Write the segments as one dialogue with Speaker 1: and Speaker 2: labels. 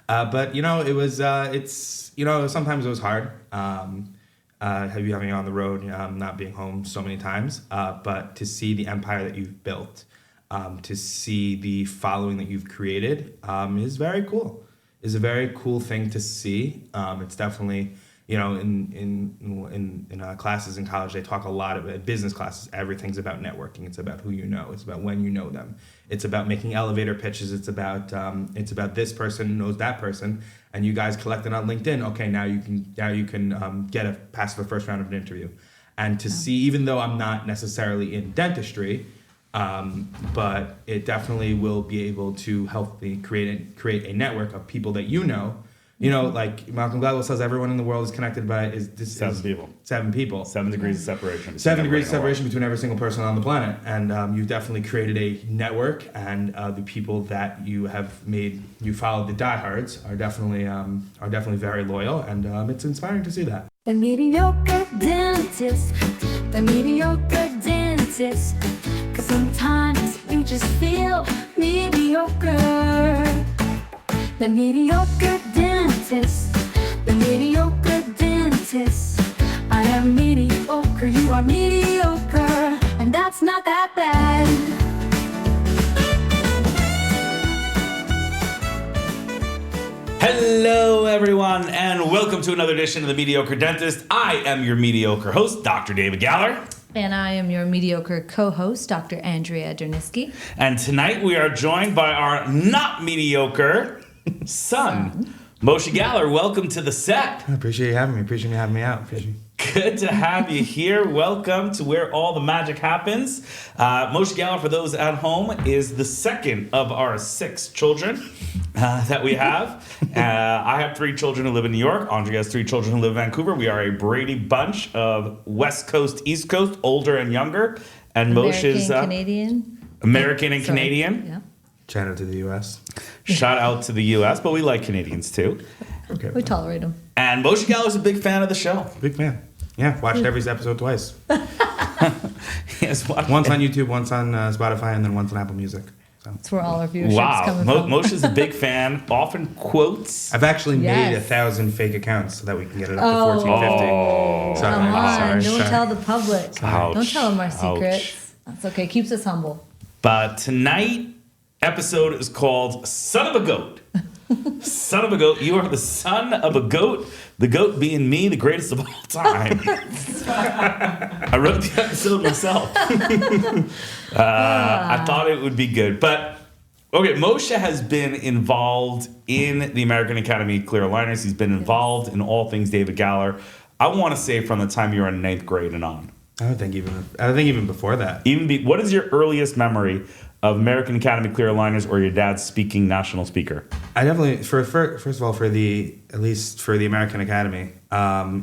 Speaker 1: But it was sometimes it was hard. Having you on the road, not being home so many times. But to see the empire that you've built, to see the following that you've created, is very cool. Is a very cool thing to see. It's definitely, in classes in college, they talk a lot about business classes. Everything's about networking. It's about who you know. It's about when you know them. It's about making elevator pitches. It's about this person knows that person, and you guys collected on LinkedIn. Okay, now you can get a pass the first round of an interview, and to see, even though I'm not necessarily in dentistry, but it definitely will be able to help me create a network of people that you know. Like Malcolm Gladwell says, everyone in the world is connected by seven people.
Speaker 2: 7 degrees of separation.
Speaker 1: 7 degrees of separation between every single person on the planet. And you've definitely created a network, and the people that you have made, you follow, the diehards, are definitely very loyal, and it's inspiring to see that.
Speaker 3: The mediocre dentist, the mediocre dentist, 'cause sometimes you just feel mediocre. The mediocre dentist, the mediocre dentist. I am mediocre, you are mediocre, and that's not that bad.
Speaker 2: Hello, everyone, and welcome to another edition of The Mediocre Dentist. I am your mediocre host, Dr. David Galler.
Speaker 4: And I am your mediocre co-host, Dr. Andrea Dernisky.
Speaker 2: And tonight we are joined by our not mediocre son, Moshe Galler. Welcome to the set.
Speaker 1: I appreciate you having me. Appreciate you having me out.
Speaker 2: Good to have you here. Welcome to where all the magic happens. Moshe Galler, for those at home, is the second of our 6 children that we have. I have 3 children who live in New York. Andrea has 3 children who live in Vancouver. We are a Brady bunch of West Coast, East Coast, older and younger. And Moshe's American and Canadian.
Speaker 4: Yeah.
Speaker 1: Shout out to the U.S.
Speaker 2: Shout out to the U.S., but we like Canadians too.
Speaker 1: Okay.
Speaker 4: We tolerate them.
Speaker 2: And Moshe Galler is a big fan of the show.
Speaker 1: Big fan. Yeah, watched every episode twice.
Speaker 2: Yes,
Speaker 1: once on YouTube, once on Spotify, and then once on Apple Music. So.
Speaker 4: That's where all our viewership's coming from.
Speaker 2: Moshe's a big fan, often quotes.
Speaker 1: I've actually made 1,000 fake accounts so that we can get it up to 1450.
Speaker 4: Come on, don't tell the public.
Speaker 2: Ouch.
Speaker 4: Don't tell them our secrets. That's okay, keeps us humble.
Speaker 2: But tonight episode is called Son of a Goat. Son of a goat. You are the son of a goat. The goat being me, the greatest of all time. I wrote the episode myself. I thought it would be good. But, okay, Moshe has been involved in the American Academy of Clear Aligners. He's been involved in all things David Galler. I want to say from the time you were in 9th grade and on.
Speaker 1: I don't think even before that.
Speaker 2: What is your earliest memory of American Academy Clear Aligners or your dad's speaking national speaker?
Speaker 1: I definitely, first of all, at least for the American Academy,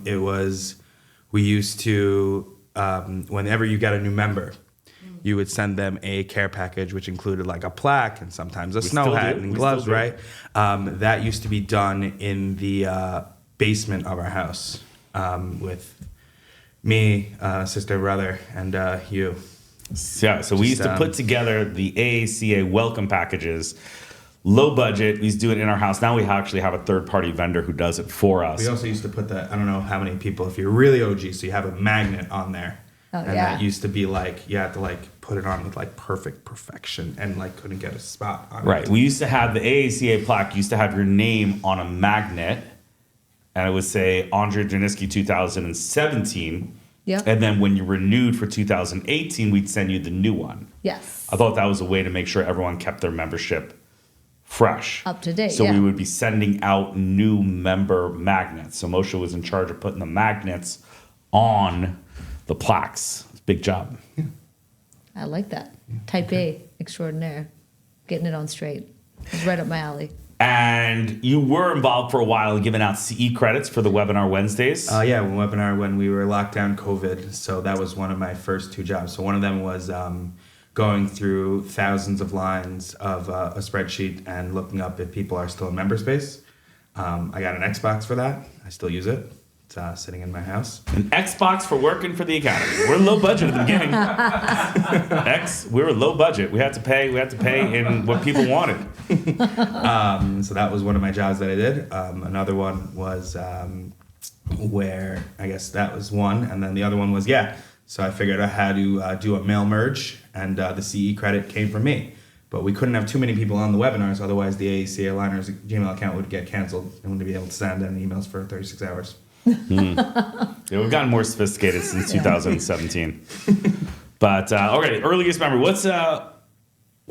Speaker 1: it was, we used to, whenever you got a new member, you would send them a care package, which included like a plaque and sometimes a snow hat and gloves, right? That used to be done in the basement of our house with me, sister, brother, and you.
Speaker 2: Yeah, so we used to put together the AACA welcome packages, low budget. We used to do it in our house. Now we actually have a third-party vendor who does it for us.
Speaker 1: We also used to put that, I don't know how many people, if you're really OG, so you have a magnet on there. That used to be like, you had to like put it on with like perfect perfection and like couldn't get a spot on it.
Speaker 2: Right, we used to have the AACA plaque, used to have your name on a magnet, and it would say Andrea Dernisky 2017.
Speaker 4: Yep.
Speaker 2: And then when you renewed for 2018, we'd send you the new one.
Speaker 4: Yes.
Speaker 2: I thought that was a way to make sure everyone kept their membership fresh.
Speaker 4: Up to date,
Speaker 2: So we would be sending out new member magnets. So Moshe was in charge of putting the magnets on the plaques. It's a big job.
Speaker 1: Yeah.
Speaker 4: I like that. Type A extraordinaire. Getting it on straight. It's right up my alley.
Speaker 2: And you were involved for a while in giving out CE credits for the Webinar Wednesdays.
Speaker 1: When we were locked down COVID. So that was one of my first 2 jobs. So one of them was going through thousands of lines of a spreadsheet and looking up if people are still in member space. I got an Xbox for that. I still use it. sitting in my house.
Speaker 2: An Xbox for working for the academy. We're low budget at the beginning. We were low budget. We had to pay in what people wanted.
Speaker 1: So that was one of my jobs that I did. Another one was where I guess that was one, and then the other one was So I figured out how to do a mail merge, and the CE credit came from me. But we couldn't have too many people on the webinars, otherwise the AEC Aligners Gmail account would get canceled and wouldn't be able to send any emails for 36 hours.
Speaker 2: Yeah, we've gotten more sophisticated since 2017. But okay, earliest memory. What's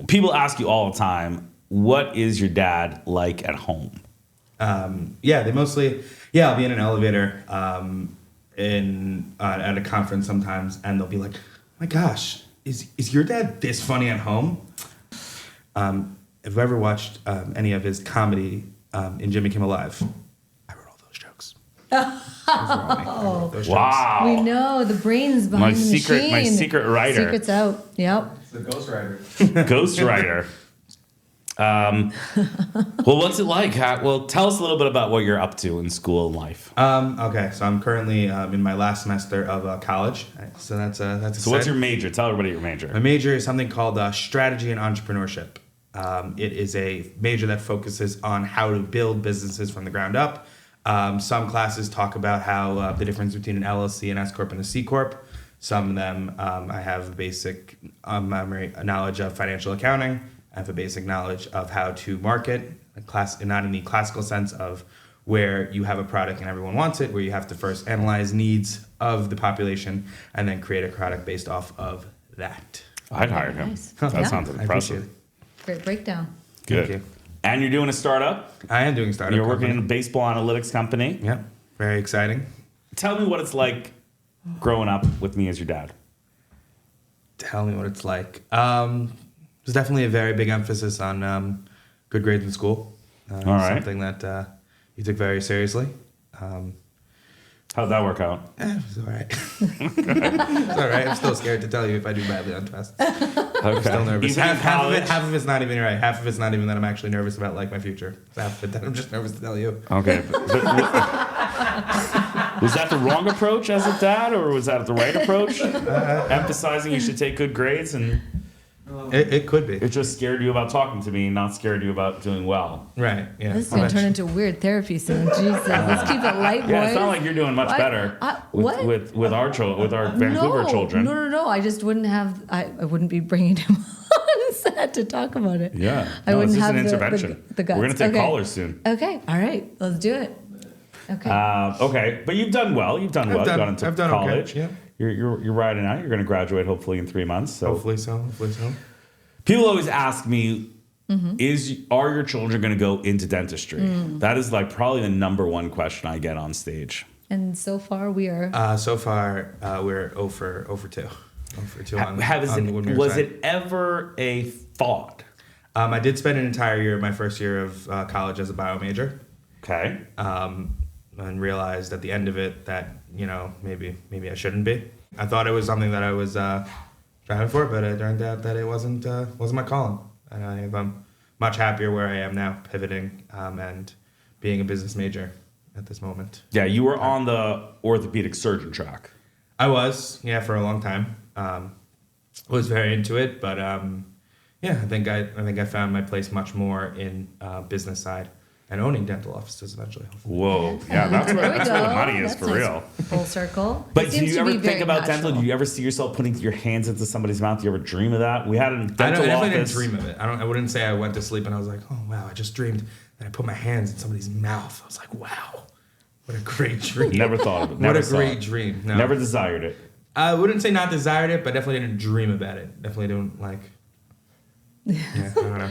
Speaker 2: people ask you all the time, what is your dad like at home?
Speaker 1: They mostly I'll be in an elevator at a conference sometimes, and they'll be like, "My gosh, is your dad this funny at home?" If you've ever watched any of his comedy in Jimmy Kimmel Live, I wrote all those jokes.
Speaker 2: Wow.
Speaker 4: We know the brains behind the machine.
Speaker 2: My secret writer.
Speaker 4: Secret's out. Yep.
Speaker 1: It's the ghostwriter.
Speaker 2: Ghostwriter. Well, what's it like? Well, tell us a little bit about what you're up to in school and life.
Speaker 1: Okay, so I'm currently in my last semester of college. So that's
Speaker 2: So what's your major? Tell everybody your major.
Speaker 1: My major is something called strategy and entrepreneurship. It is a major that focuses on how to build businesses from the ground up. Some classes talk about how the difference between an LLC, an S Corp, and a C Corp. Some of them I have a basic knowledge of financial accounting. I have a basic knowledge of how to market, not in the classical sense of where you have a product and everyone wants it, where you have to first analyze needs of the population and then create a product based off of that.
Speaker 2: I'd hire him.
Speaker 4: Nice.
Speaker 2: That
Speaker 4: Yeah.
Speaker 2: sounds
Speaker 1: I appreciate
Speaker 2: impressive.
Speaker 1: it.
Speaker 4: Great breakdown.
Speaker 2: Good.
Speaker 1: Thank you.
Speaker 2: And you're doing a startup.
Speaker 1: I am doing startup.
Speaker 2: You're working in a
Speaker 1: company.
Speaker 2: baseball analytics company.
Speaker 1: Yeah, very exciting.
Speaker 2: Tell me what it's like growing up with me as your dad.
Speaker 1: Tell me what it's like. There's definitely a very big emphasis on good grades in school.
Speaker 2: All right.
Speaker 1: Something that you took very seriously.
Speaker 2: How'd that work out?
Speaker 1: It was all right. It's all right. I'm still scared to tell you if I do badly on tests.
Speaker 2: Okay.
Speaker 1: Still nervous.
Speaker 2: Even in college?
Speaker 1: Half of it's not even right. Half of it's not even that I'm actually nervous about like my future. Half of it that I'm just nervous to tell you.
Speaker 2: Okay. Was that the wrong approach as a dad, or was that the right approach? Emphasizing you should take good grades, and
Speaker 1: It could be.
Speaker 2: it just scared you about talking to me, and not scared you about doing well.
Speaker 1: Right. Yeah.
Speaker 4: This is going to turn into weird therapy soon. Jesus. Let's keep it light, boys.
Speaker 2: Yeah, it's not like you're doing much
Speaker 4: What?
Speaker 2: better
Speaker 4: What?
Speaker 2: with our Vancouver children.
Speaker 4: No. I just wouldn't have. I wouldn't be bringing him on set to talk about it.
Speaker 2: Yeah,
Speaker 4: I wouldn't
Speaker 2: it's just
Speaker 4: have
Speaker 2: an
Speaker 4: the
Speaker 2: intervention.
Speaker 4: the guts.
Speaker 2: We're gonna take
Speaker 4: Okay.
Speaker 2: callers soon.
Speaker 4: Okay. All right. Let's do it. Okay.
Speaker 2: Okay, but you've done well. You've done well.
Speaker 1: done-
Speaker 2: You've gone into
Speaker 1: I've done okay,
Speaker 2: college.
Speaker 1: yeah.
Speaker 2: You're riding out. You're going to graduate hopefully in 3 months. So
Speaker 1: Hopefully so.
Speaker 2: people always ask me,
Speaker 4: Mm-hmm.
Speaker 2: are your children going to go into dentistry?
Speaker 4: Mm.
Speaker 2: That is like probably the number one question I get on stage.
Speaker 4: And so far we are.
Speaker 1: So far, we're 0 for 2. 0 for 2 on the Woodmere
Speaker 2: Was
Speaker 1: side.
Speaker 2: it ever a thought?
Speaker 1: I did spend an entire year, my first year of college, as a bio major,
Speaker 2: Okay.
Speaker 1: and realized at the end of it that maybe I shouldn't be. I thought it was something that I was striving for, but it turned out that it wasn't my calling. And I'm much happier where I am now, pivoting and being a business major at this moment.
Speaker 2: Yeah, you were on the orthopedic surgeon track.
Speaker 1: I was, for a long time. Was very into it, but I think I found my place much more in business side and owning dental offices eventually.
Speaker 2: Whoa. Yeah, that's where the money is
Speaker 4: That's
Speaker 2: for
Speaker 4: nice.
Speaker 2: real.
Speaker 4: Full circle.
Speaker 2: But
Speaker 4: It
Speaker 2: do
Speaker 4: seems
Speaker 2: you
Speaker 4: to
Speaker 2: ever
Speaker 4: be
Speaker 2: think
Speaker 4: very
Speaker 2: about dental?
Speaker 4: natural.
Speaker 2: Do you ever see yourself putting your hands into somebody's mouth? Do you ever dream of that? We had a
Speaker 1: I
Speaker 2: dental
Speaker 1: definitely didn't
Speaker 2: office.
Speaker 1: dream of it. I wouldn't say I went to sleep and I was like, oh wow, I just dreamed that I put my hands in somebody's mouth. I was like, wow, what a great dream.
Speaker 2: Never thought of it.
Speaker 1: What
Speaker 2: Never
Speaker 1: a
Speaker 2: saw
Speaker 1: great
Speaker 2: it.
Speaker 1: dream. No.
Speaker 2: Never desired it.
Speaker 1: I wouldn't say not desired it, but definitely didn't dream about it. Definitely don't like. Yeah, I don't know.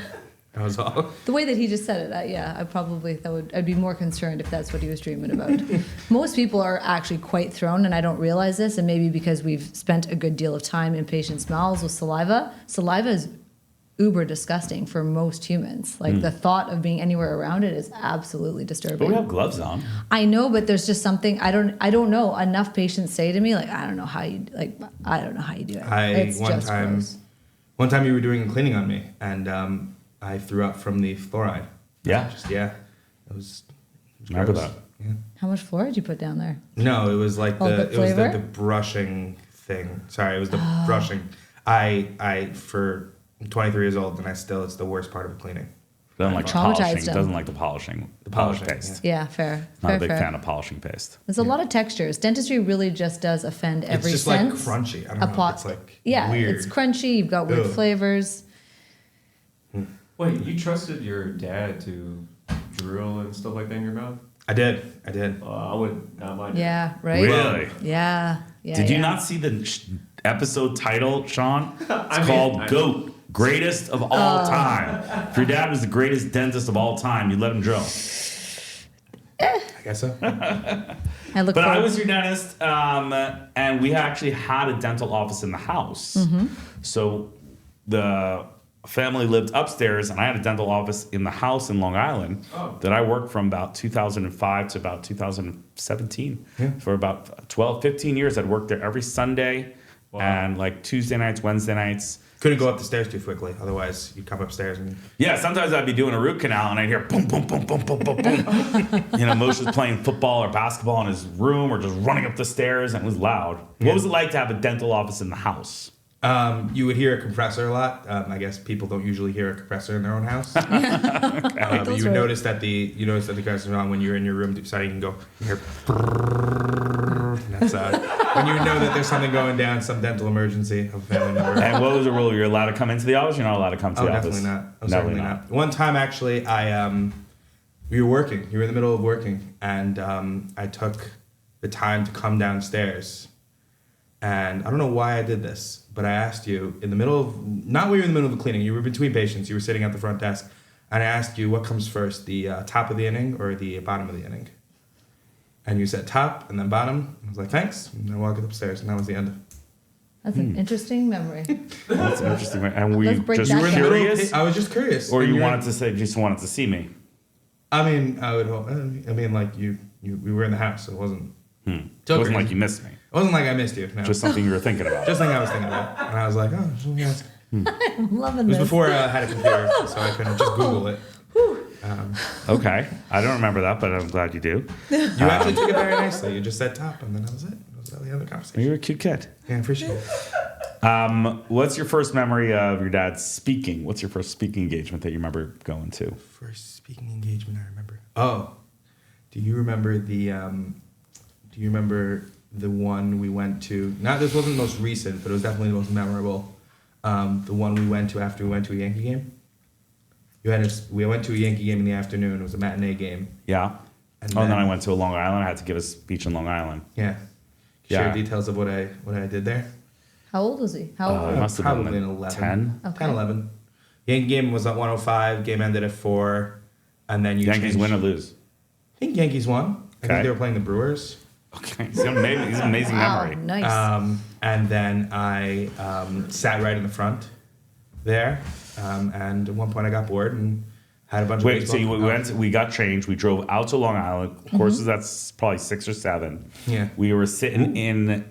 Speaker 1: That was all.
Speaker 4: The way that he just said it, I'd be more concerned if that's what he was dreaming about. Most people are actually quite thrown, and I don't realize this, and maybe because we've spent a good deal of time in patients' mouths with saliva. Saliva is uber disgusting for most humans. Like the thought of being anywhere around it is absolutely disturbing.
Speaker 2: But we have gloves on.
Speaker 4: I know, but there's just something I don't know. Enough patients say to me, like, I don't know how you do it. It's just gross.
Speaker 1: One time you were doing a cleaning on me, and I threw up from the fluoride.
Speaker 2: Yeah.
Speaker 1: It was
Speaker 2: Remember
Speaker 1: Gross.
Speaker 2: that?
Speaker 1: Yeah.
Speaker 4: How much floor did you put down there?
Speaker 1: No, it was like
Speaker 4: Oh, the
Speaker 1: it was
Speaker 4: flavor?
Speaker 1: the brushing thing. Sorry, it was the brushing. I for 23 years old, and it's the worst part of cleaning.
Speaker 2: Doesn't like the
Speaker 4: Traumatized
Speaker 2: polishing.
Speaker 4: him.
Speaker 2: Doesn't like the polishing. The
Speaker 1: polishing,
Speaker 2: polish paste.
Speaker 4: Yeah, fair.
Speaker 2: Not
Speaker 4: fair,
Speaker 2: a big
Speaker 4: fair.
Speaker 2: fan of polishing paste.
Speaker 4: There's a lot of textures. Dentistry really just does offend every
Speaker 1: It's just
Speaker 4: sense.
Speaker 1: like crunchy. I don't know. It's like weird.
Speaker 4: it's crunchy. You've got weird
Speaker 1: Ugh.
Speaker 4: flavors.
Speaker 5: Wait, you trusted your dad to drill and stuff like that in your mouth?
Speaker 1: I did.
Speaker 5: I would not mind.
Speaker 4: Yeah, right?
Speaker 2: Really?
Speaker 4: Yeah. Yeah.
Speaker 2: Did you
Speaker 4: yeah.
Speaker 2: not see the episode title, Sean? It's
Speaker 5: I
Speaker 2: called
Speaker 5: mean,
Speaker 2: G.O.A.T, Greatest of All Time. If your dad was the greatest dentist of all time, you'd let him drill.
Speaker 1: I guess so.
Speaker 4: I look
Speaker 2: But I
Speaker 4: forward-
Speaker 2: was your dentist, and we actually had a dental office in the house.
Speaker 4: Mm-hmm.
Speaker 2: So the family lived upstairs, and I had a dental office in the house in Long Island that I worked from about 2005 to about 2017.
Speaker 1: Yeah.
Speaker 2: For about 12, 15 years, I'd worked there every Sunday and like Tuesday nights, Wednesday nights.
Speaker 1: Couldn't go up the stairs too quickly, otherwise you'd come upstairs and
Speaker 2: Yeah, sometimes I'd be doing a root canal and I'd hear boom, boom, boom, boom, boom, boom, boom. Moshe's playing football or basketball in his room or just running up the stairs, and it was loud. What was it like to have a dental office in the house?
Speaker 1: you would hear a compressor a lot. I guess people don't usually hear a compressor in their own house. But
Speaker 4: That's
Speaker 1: you would
Speaker 4: right.
Speaker 1: notice that the compressor's on when you're in your room deciding you can go you hear that's when you know that there's something going down, some dental emergency of a family member.
Speaker 2: And what was the rule? You're allowed to come into the office? You're not allowed to come to
Speaker 1: Oh,
Speaker 2: the
Speaker 1: definitely
Speaker 2: office?
Speaker 1: not. Oh,
Speaker 2: Definitely
Speaker 1: certainly not. One time, actually, we were working. You were in the middle of working, and I took the time to come downstairs. And I don't know why I did this, but I asked you in the middle of, not when you were in the middle of cleaning, you were between patients, you were sitting at the front desk, and I asked you what comes first, the top of the inning or the bottom of the inning? And you said top and then bottom. I was like, thanks. And I walked upstairs, and that was the end.
Speaker 4: That's an interesting memory.
Speaker 2: That's interesting. And were you
Speaker 4: Let's break
Speaker 2: just
Speaker 4: that down.
Speaker 2: curious?
Speaker 1: I was just curious.
Speaker 2: Or
Speaker 1: And
Speaker 2: you
Speaker 1: you're-
Speaker 2: wanted to say, just wanted to see me?
Speaker 1: I mean, I would hope. I mean, like we were in the house, so it wasn't.
Speaker 2: It wasn't like you missed me.
Speaker 1: It wasn't like I missed you. No.
Speaker 2: Just something you were thinking about.
Speaker 1: Just something I was thinking about, and I was like, oh, let me ask.
Speaker 4: I'm loving
Speaker 1: It was
Speaker 4: this.
Speaker 1: before I had a computer, so I couldn't just Google it.
Speaker 2: Okay. I don't remember that, but I'm glad you do.
Speaker 1: You actually took it very nicely. You just said top, and then that was it. That was the other conversation.
Speaker 2: You're a cute kid.
Speaker 1: Yeah, I appreciate it.
Speaker 2: What's your first memory of your dad speaking? What's your first speaking engagement that you remember going to?
Speaker 1: First speaking engagement I remember. Oh, do you remember the one we went to? Not this wasn't the most recent, but it was definitely the most memorable. The one we went to after we went to a Yankee game. We went to a Yankee game in the afternoon. It was a matinee game.
Speaker 2: Yeah.
Speaker 1: And
Speaker 2: Then I went to Long Island. I had to give a speech in Long Island.
Speaker 1: Yeah.
Speaker 2: Yeah.
Speaker 1: Share details of what I did there.
Speaker 4: How old was he? How
Speaker 2: It
Speaker 4: old?
Speaker 2: must have
Speaker 1: Probably
Speaker 2: been
Speaker 1: an 11.
Speaker 2: 10.
Speaker 4: Okay.
Speaker 1: 10, 11. Yankee game was at 105. Game ended at 4. And then you
Speaker 2: Yankees
Speaker 1: changed.
Speaker 2: win or lose?
Speaker 1: I think Yankees won. I
Speaker 2: Okay.
Speaker 1: think they were playing the Brewers.
Speaker 2: Okay. He's an amazing
Speaker 4: Wow,
Speaker 2: memory.
Speaker 4: nice.
Speaker 1: And then I sat right in the front there. And at one point I got bored and had a bunch of
Speaker 2: Wait, so
Speaker 1: baseball.
Speaker 2: we got changed. We drove out to Long Island. Courses that's probably 6 or 7.
Speaker 1: Yeah.
Speaker 2: We were sitting in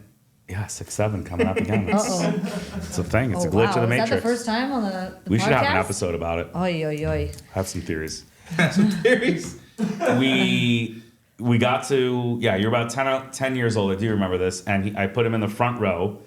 Speaker 2: 6, 7 coming up again.
Speaker 4: Uh-oh.
Speaker 2: It's a thing. It's a
Speaker 4: Oh,
Speaker 2: glitch
Speaker 4: wow.
Speaker 2: of the
Speaker 4: Is
Speaker 2: Matrix.
Speaker 4: that the first time on the
Speaker 2: We should have an
Speaker 4: podcast?
Speaker 2: episode about it.
Speaker 4: Oy, oy, oy.
Speaker 2: Have some theories.
Speaker 1: Theories.
Speaker 2: We got to you're about 10 years old. I do remember this, and I put him in the front row.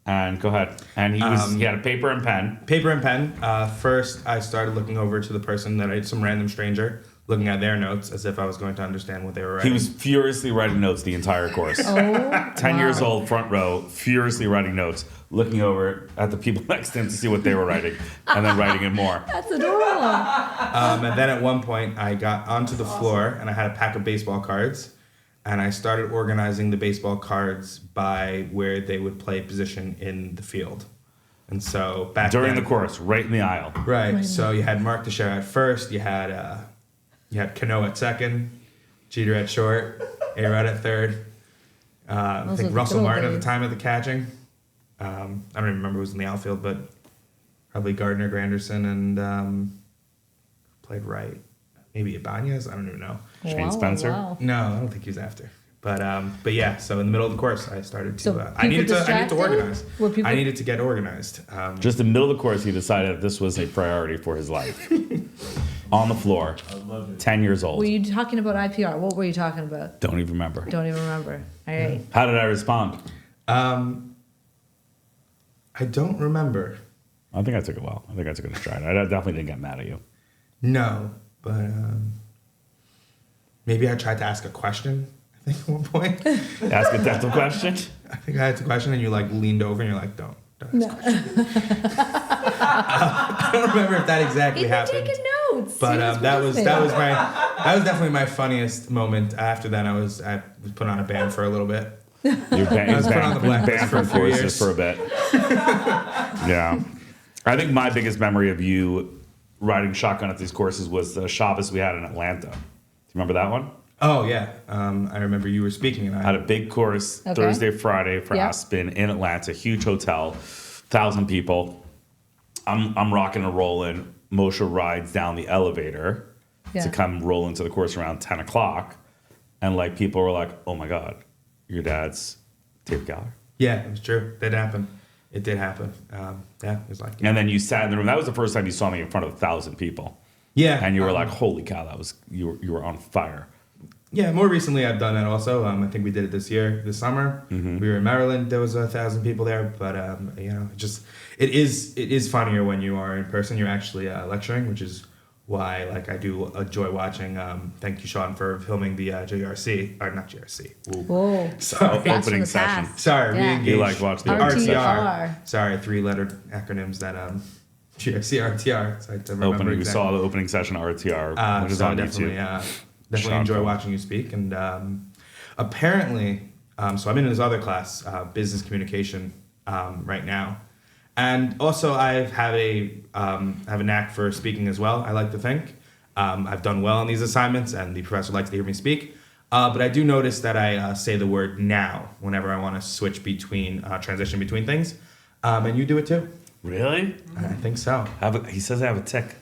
Speaker 2: And go ahead. And he had a paper and pen.
Speaker 1: Paper and pen. First, I started looking over to the person some random stranger, looking at their notes as if I was going to understand what they were writing.
Speaker 2: He was furiously writing notes the entire course.
Speaker 4: Oh,
Speaker 2: 10 years old, front row, furiously writing notes, looking over at the people next to him to see what they were writing, and then writing it more.
Speaker 4: that's adorable.
Speaker 1: And then at one point, I got onto the floor and I had a pack of baseball cards. And I started organizing the baseball cards by where they would play position in the field. And so back
Speaker 2: During
Speaker 1: then,
Speaker 2: the course, right in the aisle.
Speaker 1: right? So you had Mark Teixeira at first. You had Cano at second, Jeter at short, A-Rod at third. I
Speaker 4: Those
Speaker 1: think
Speaker 4: are the
Speaker 1: Russell
Speaker 4: good old
Speaker 1: Martin at the
Speaker 4: days.
Speaker 1: time of the catching. I don't even remember who was in the outfield, but probably Gardner, Granderson, and played right. Maybe Ibanez. I don't even know.
Speaker 2: Shane
Speaker 4: Wow,
Speaker 2: Spencer?
Speaker 4: Wow.
Speaker 1: No, I don't think he was after. But yeah, so in the middle of the course, I started to.
Speaker 4: So
Speaker 1: I needed
Speaker 4: people
Speaker 1: to organize.
Speaker 4: Were people-
Speaker 1: I needed to get organized.
Speaker 2: Just in the middle of the course, he decided that this was a priority for his life. on the floor,
Speaker 5: I love it.
Speaker 2: 10 years old.
Speaker 4: Were you talking about IPR? What were you talking about?
Speaker 2: Don't even remember.
Speaker 4: Don't even remember. All right.
Speaker 2: How did I respond?
Speaker 1: I don't remember.
Speaker 2: I think I took it well. I think I took it in stride. I definitely didn't get mad at you.
Speaker 1: No, but maybe I tried to ask a question. I think at one point.
Speaker 2: Ask a dental question.
Speaker 1: I think I asked a question and you like leaned over and you're like, don't ask a question. I don't remember if that exactly
Speaker 4: He's
Speaker 1: happened.
Speaker 4: taking notes.
Speaker 1: But
Speaker 4: He
Speaker 1: that was
Speaker 4: listening.
Speaker 1: that was definitely my funniest moment. After that, I was put on a ban for a little bit.
Speaker 2: You're
Speaker 1: I was put on the blacklist
Speaker 2: banned
Speaker 1: for a
Speaker 2: from
Speaker 1: few
Speaker 2: courses
Speaker 1: years.
Speaker 2: for a bit. Yeah. I think my biggest memory of you riding shotgun at these courses was the Shabbos we had in Atlanta. Do you remember that one?
Speaker 1: Oh yeah, I remember you were speaking, and
Speaker 2: I had a big course
Speaker 4: Okay.
Speaker 2: Thursday, Friday for
Speaker 4: Yeah.
Speaker 2: Aspen in Atlanta, huge hotel, 1,000 people. I'm rocking and rolling. Moshe rides down the elevator
Speaker 4: Yeah.
Speaker 2: to come roll into the course around 10 o'clock. And like people were like, oh my God, your dad's David Galler.
Speaker 1: yeah, it was true. That happened. It did happen. Yeah, it was like
Speaker 2: And then you sat in the room. That was the first time you saw me in front of 1,000 people.
Speaker 1: yeah,
Speaker 2: And you were like, holy cow, that was you were on fire.
Speaker 1: yeah. More recently, I've done that also. I think we did it this summer.
Speaker 2: Mm-hmm.
Speaker 1: We were in Maryland. There was 1,000 people there, but you know, it is funnier when you are in person. You're actually lecturing, which is why like I do enjoy watching. Thank you, Sean, for filming the JRC or not JRC. Ooh.
Speaker 4: Whoa.
Speaker 1: Sorry.
Speaker 4: Blast from
Speaker 2: Opening
Speaker 4: the
Speaker 2: session.
Speaker 4: past.
Speaker 1: Sorry,
Speaker 4: Yeah.
Speaker 1: re-engage.
Speaker 2: You like watch the
Speaker 4: RTR.
Speaker 1: Sorry, 3-letter acronyms that GRC, RTR. So I had to remember
Speaker 2: Opening, we
Speaker 1: exactly.
Speaker 2: saw the opening session of RTR, which is
Speaker 1: So
Speaker 2: on
Speaker 1: definitely,
Speaker 2: YouTube.
Speaker 1: definitely
Speaker 2: Sean
Speaker 1: enjoy
Speaker 2: Cohen.
Speaker 1: watching you speak. And apparently, so I'm in this other class, business communication, right now. And also, I have a knack for speaking as well. I like to think I've done well on these assignments, and the professor likes to hear me speak. But I do notice that I say the word now whenever I want to switch between transition between things, and you do it too.
Speaker 2: Really?
Speaker 1: I think so.
Speaker 2: He says I have a tick.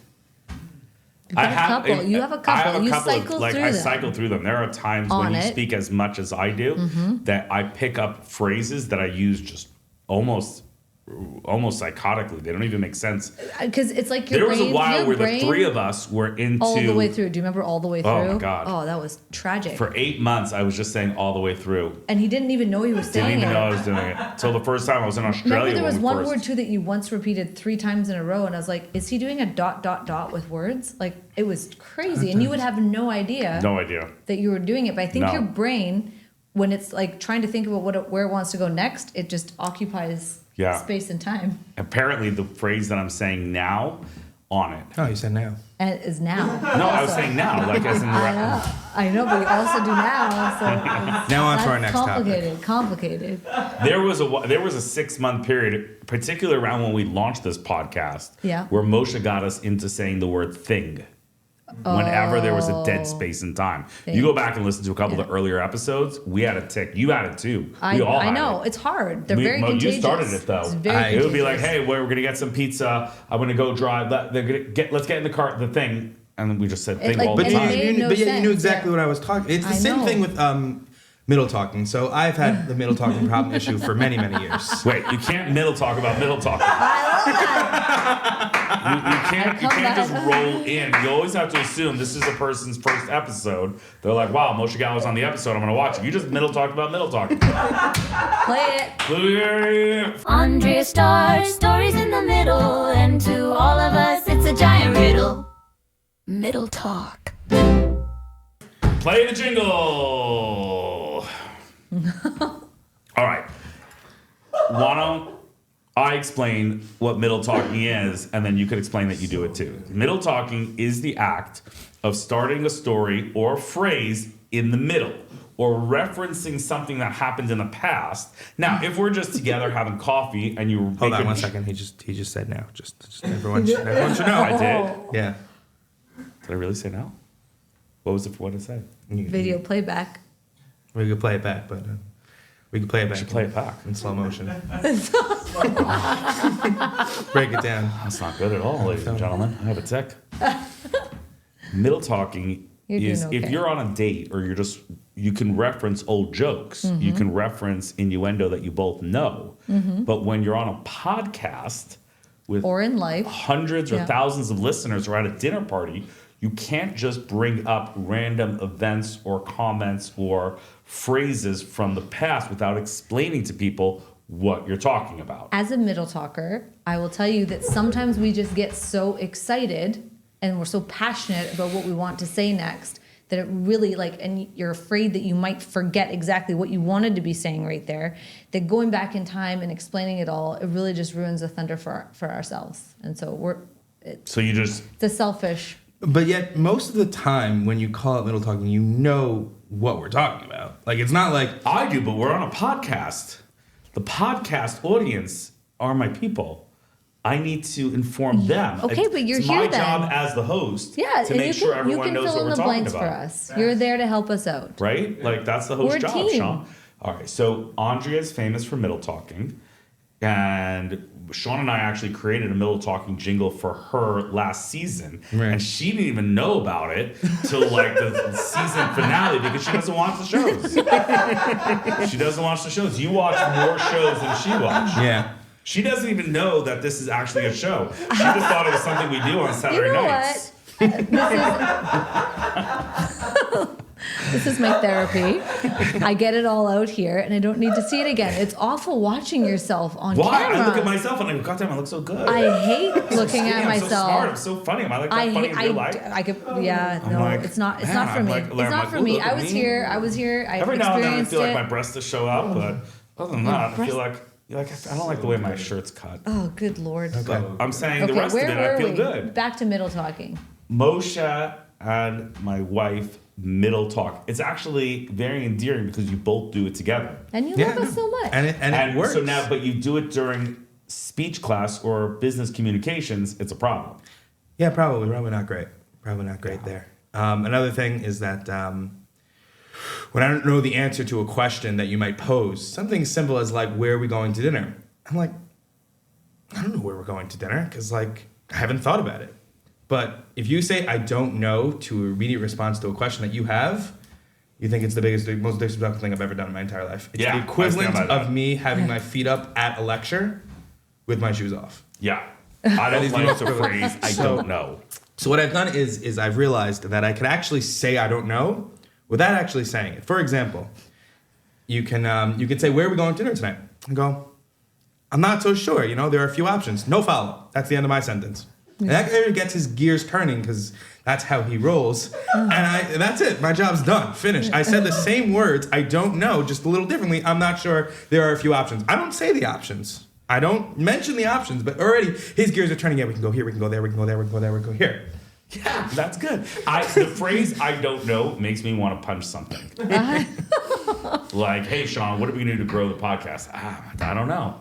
Speaker 4: You've got a couple. You have a couple.
Speaker 2: I have a
Speaker 4: You
Speaker 2: couple
Speaker 4: cycle
Speaker 2: like
Speaker 4: through
Speaker 2: I
Speaker 4: them.
Speaker 2: cycle through them. There are times
Speaker 4: On
Speaker 2: when you
Speaker 4: it.
Speaker 2: speak as much as I do that I pick up phrases that I use just almost psychotically. They don't even make sense.
Speaker 4: Because it's like your
Speaker 2: There was
Speaker 4: brain,
Speaker 2: a while
Speaker 4: your
Speaker 2: where the
Speaker 4: brain
Speaker 2: three of us were into
Speaker 4: all the way through. Do you remember all the way through?
Speaker 2: Oh, my God.
Speaker 4: Oh, that was tragic.
Speaker 2: For 8 months. I was just saying all the way through.
Speaker 4: And he didn't even know he was saying
Speaker 2: Didn't even
Speaker 4: it.
Speaker 2: know I was doing it until the first time I was in Australia.
Speaker 4: Remember there was
Speaker 2: when we
Speaker 4: one
Speaker 2: first,
Speaker 4: word too that you once repeated 3 times in a row, and I was like, "Is he doing a ... with words?" Like it was crazy, and you would have no idea
Speaker 2: No idea.
Speaker 4: that you were doing it. But I think
Speaker 2: No.
Speaker 4: your brain, when it's like trying to think about where it wants to go next, it just occupies
Speaker 2: Yeah.
Speaker 4: space and time,
Speaker 2: Apparently, the phrase that I'm saying now on it.
Speaker 1: Oh, you said now.
Speaker 4: and it is now.
Speaker 2: No, I was saying now, like as in
Speaker 4: I know, but you also do now. So it's-
Speaker 1: Now on to our
Speaker 4: that's
Speaker 1: next topic.
Speaker 4: complicated.
Speaker 2: there was a 6-month period, particularly around when we launched this podcast,
Speaker 4: Yeah.
Speaker 2: where Moshe got us into saying the word thing. Whenever there was a dead space in time, you go back and listen to a couple of the earlier episodes. We had a tick. You had it too. We all
Speaker 4: I
Speaker 2: had
Speaker 4: know
Speaker 2: it.
Speaker 4: it's hard. They're very
Speaker 2: You
Speaker 4: contagious.
Speaker 2: started it though.
Speaker 4: It's very
Speaker 2: It would be like,
Speaker 4: contagious.
Speaker 2: hey, we're gonna get some pizza. I'm gonna go drive. Let's get in the car. The thing, and then we just said thing
Speaker 4: like-
Speaker 2: all the
Speaker 1: But
Speaker 4: And
Speaker 2: time.
Speaker 4: it made no
Speaker 1: you knew
Speaker 4: sense,
Speaker 1: exactly
Speaker 4: yeah.
Speaker 1: what I was talking. It's the
Speaker 4: I
Speaker 1: same
Speaker 4: know.
Speaker 1: thing with middle talking. So I've had the middle talking problem issue for many, many years.
Speaker 2: Wait, you can't middle talk about middle talk. You can't just roll in. You always have to assume this is a person's first episode. They're like, wow, Moshe Galler's on the episode. I'm gonna watch it. You just middle talk about middle talk.
Speaker 4: Play it.
Speaker 3: Andrea stars stories in the middle, and to all of us, it's a giant riddle. Middle talk.
Speaker 2: Play the jingle. All right. Why don't I explain what middle talking is, and then you could explain that you do it too. Middle talking is the act of starting a story or a phrase in the middle, or referencing something that happened in the past. Now, if we're just together having coffee and you
Speaker 1: Hold on 1 second. He just said now. Just everyone should know.
Speaker 2: I did.
Speaker 1: Yeah.
Speaker 2: Did I really say no? What was it? What did I say?
Speaker 4: Video playback.
Speaker 1: We could play it back, but we could play it back.
Speaker 2: should play it back.
Speaker 1: in slow motion. Break it down.
Speaker 2: That's not good at all, ladies and gentlemen. I have a tick. Middle talking
Speaker 4: You're doing
Speaker 2: is if
Speaker 4: okay.
Speaker 2: you're on a date or you can reference old jokes, you can reference innuendo that you both know. But when you're on a podcast with
Speaker 4: Or in life.
Speaker 2: hundreds or
Speaker 4: Yeah.
Speaker 2: thousands of listeners or at a dinner party, you can't just bring up random events or comments or phrases from the past without explaining to people what you're talking about.
Speaker 4: As a middle talker, I will tell you that sometimes we just get so excited and we're so passionate about what we want to say next that it really and you're afraid that you might forget exactly what you wanted to be saying right there, that going back in time and explaining it all, it really just ruins the thunder for ourselves. And so it's a selfish.
Speaker 1: But yet, most of the time when you call it middle talking, you know what we're talking about. Like, it's not like...
Speaker 2: I do, but we're on a podcast. The podcast audience are my people. I need to inform them.
Speaker 4: Okay, but you're
Speaker 2: it's
Speaker 4: here
Speaker 2: my
Speaker 4: then.
Speaker 2: job as the host to
Speaker 4: and
Speaker 2: make sure everyone knows what we're talking about.
Speaker 4: You can fill in the blanks for us. You're there to help us out.
Speaker 2: Right? Like, that's the host
Speaker 4: We're a
Speaker 2: job,
Speaker 4: team.
Speaker 2: Sean. All right, so Andrea's famous for middle talking. And Sean and I actually created a middle talking jingle for her last season.
Speaker 1: Right.
Speaker 2: And she didn't even know about it till the season finale because she doesn't watch the shows. She doesn't watch the shows. You watch more shows than she watched.
Speaker 1: Yeah.
Speaker 2: She doesn't even know that this is actually a show. She just thought it was something we do on Saturday nights.
Speaker 4: This is my therapy. I get it all out here, and I don't need to see it again. It's awful watching yourself on
Speaker 2: Why?
Speaker 4: camera.
Speaker 2: I look at myself and I go, God damn, I look so good.
Speaker 4: I hate looking at
Speaker 2: I'm
Speaker 4: myself.
Speaker 2: so smart. I'm so funny. Am I like that funny in real life?
Speaker 4: It's not for me. It's not for me. I was here. I
Speaker 2: Every now and then I
Speaker 4: experienced
Speaker 2: feel like
Speaker 4: it.
Speaker 2: my breasts to show up, but other than that, I feel like I don't like the way my shirt's cut.
Speaker 4: Oh, good Lord.
Speaker 2: But I'm saying the rest of it, I feel good.
Speaker 4: Back to middle talking.
Speaker 2: Moshe and my wife middle talk. It's actually very endearing because you both do it together.
Speaker 4: And you love us so much.
Speaker 1: And it works.
Speaker 2: So now, but you do it during speech class or business communications, it's a problem.
Speaker 1: Yeah, probably not great. Probably not great there. Another thing is that when I don't know the answer to a question that you might pose, something simple as like, where are we going to dinner? I'm like, I don't know where we're going to dinner because I haven't thought about it. But if you say I don't know to an immediate response to a question that you have, you think it's the most disrespectful thing I've ever done in my entire life. It's the equivalent of me having my feet up at a lecture with my shoes off.
Speaker 2: Yeah. I don't like the phrase, I don't know.
Speaker 1: So what I've done is I've realized that I can actually say I don't know without actually saying it. For example, you can say, where are we going to dinner tonight? And go, I'm not so sure. There are a few options. No follow. That's the end of my sentence. And that kind of gets his gears turning because that's how he rolls. And that's it. My job's done. Finished. I said the same words. I don't know, just a little differently. I'm not sure. There are a few options. I don't say the options. I don't mention the options, but already his gears are turning. Yeah, we can go here, we can go there, we can go there, we can go there, we can go here.
Speaker 2: Yeah, that's good. The phrase "I don't know" makes me want to punch something. Like, hey, Sean, what are we going to do to grow the podcast? I don't know.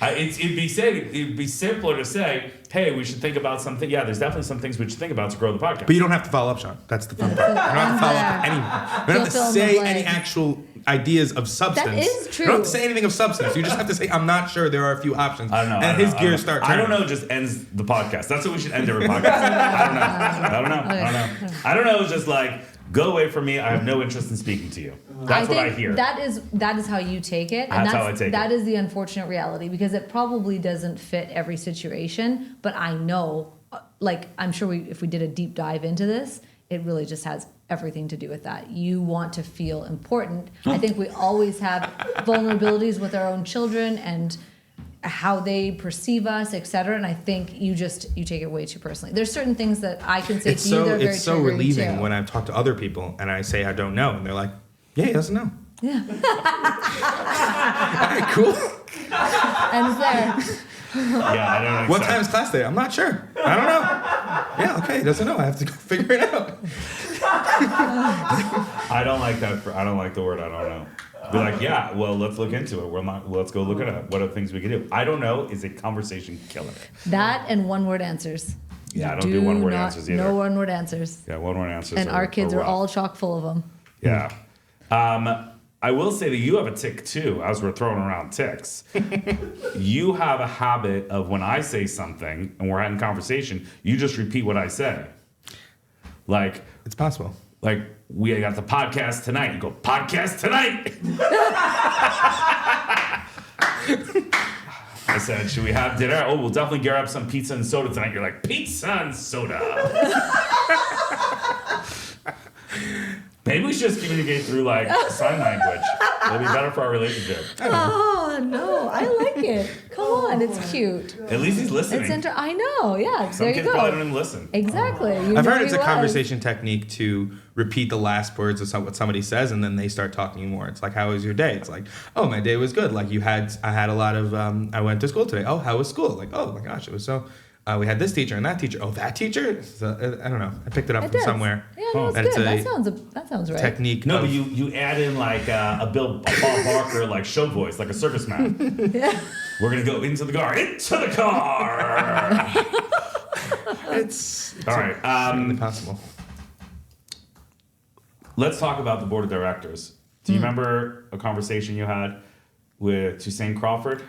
Speaker 2: It'd be simpler to say, hey, we should think about something. Yeah, there's definitely some things we should think about to grow the podcast.
Speaker 1: But you don't have to follow up, Sean. That's the fun part. You don't have to follow up anymore. You don't have to say any actual ideas of substance.
Speaker 4: That is true.
Speaker 1: You don't have to say anything of substance. You just have to say, I'm not sure. There are a few options.
Speaker 2: I don't know.
Speaker 1: And his gears start turning.
Speaker 2: I don't know just ends the podcast. That's what we should end every podcast. I don't know. It's just like, go away from me. I have no interest in speaking to you. That's what I hear.
Speaker 4: That is how you take it.
Speaker 2: And that's how I take it.
Speaker 4: That is the unfortunate reality because it probably doesn't fit every situation. But I know, I'm sure if we did a deep dive into this, it really just has everything to do with that. You want to feel important. I think we always have vulnerabilities with our own children and how they perceive us, etc. And I think you take it way too personally. There's certain things that I can say to you that are very
Speaker 1: It's so relieving when I talk to other people and I say I don't know, and they're like, yeah, he doesn't know.
Speaker 4: Yeah.
Speaker 1: All right, cool.
Speaker 4: And it's there.
Speaker 2: Yeah, I don't know.
Speaker 1: What time is class today? I'm not sure. I don't know. Yeah, okay, he doesn't know. I have to go figure it out.
Speaker 2: I don't like that. I don't like the word I don't know. Be like, yeah, well, let's look into it. Let's go look it up. What are things we can do? I don't know is a conversation killer.
Speaker 4: That and one-word answers.
Speaker 2: Yeah, I don't do one-word answers either.
Speaker 4: No one-word answers.
Speaker 2: Yeah, one-word answers.
Speaker 4: And our kids are
Speaker 2: rough.
Speaker 4: all chock full of them.
Speaker 2: Yeah. I will say that you have a tick too, as we're throwing around ticks. You have a habit of when I say something and we're having conversation, you just repeat what I say. Like,
Speaker 1: it's possible.
Speaker 2: Like, we got the podcast tonight. You go, podcast tonight. I said, should we have dinner? Oh, we'll definitely gear up some pizza and soda tonight. You're like, pizza and soda. Maybe we should just communicate through like sign language. It'll be better for our relationship.
Speaker 4: Oh no, I like it. Come on, it's cute.
Speaker 2: At least he's listening.
Speaker 4: I know, yeah.
Speaker 2: Some
Speaker 4: there
Speaker 2: kids
Speaker 4: you
Speaker 2: probably
Speaker 4: go.
Speaker 2: don't even listen.
Speaker 4: Exactly.
Speaker 1: I've heard it's a conversation technique to repeat the last words of what somebody says, and then they start talking more. It's like, how was your day? It's like, oh, my day was good. Like I had a lot of, I went to school today. Oh, how was school? Like, oh my gosh, it was so. We had this teacher and that teacher. Oh, that teacher? So, I don't know. I picked it up from somewhere.
Speaker 4: Yeah, no, that's good. That sounds right.
Speaker 1: Technique.
Speaker 2: No, but you add in like a Paul Barker like show voice, like a circus man.
Speaker 4: Yeah.
Speaker 2: We're gonna go into the car. Into the car.
Speaker 1: It's
Speaker 2: All right.
Speaker 1: impossible.
Speaker 2: Let's talk about the board of directors. Do you remember a conversation you had with Toussaint Crawford?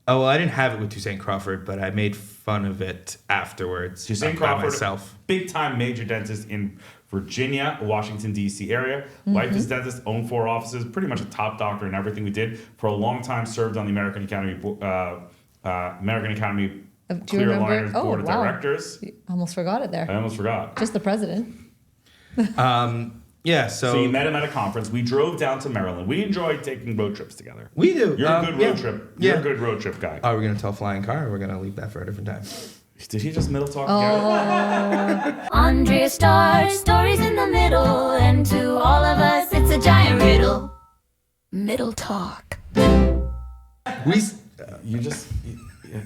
Speaker 1: Oh, well, I didn't have it with Toussaint Crawford, but I made fun of it afterwards.
Speaker 2: Toussaint
Speaker 1: by
Speaker 2: Crawford,
Speaker 1: myself.
Speaker 2: big time major dentist in Virginia, Washington, D.C. area. Wife is dentist, owned 4 offices, pretty much a top doctor in everything we did. For a long time, served on the American Academy Clear Aligners Board of Directors.
Speaker 4: Almost forgot it there.
Speaker 2: I almost forgot.
Speaker 4: Just the president.
Speaker 1: Yeah,
Speaker 2: So you met him at a conference. We drove down to Maryland. We enjoy taking road trips together.
Speaker 1: we do.
Speaker 2: You're a good road trip. You're
Speaker 1: Yeah.
Speaker 2: a good road trip guy.
Speaker 1: Are we going to tell flying car, or we're going to leave that for a different time?
Speaker 2: Did he just middle talk
Speaker 4: Oh.
Speaker 2: again?
Speaker 3: Andrea stars stories in the middle, and to all of us, it's a giant riddle. Middle talk.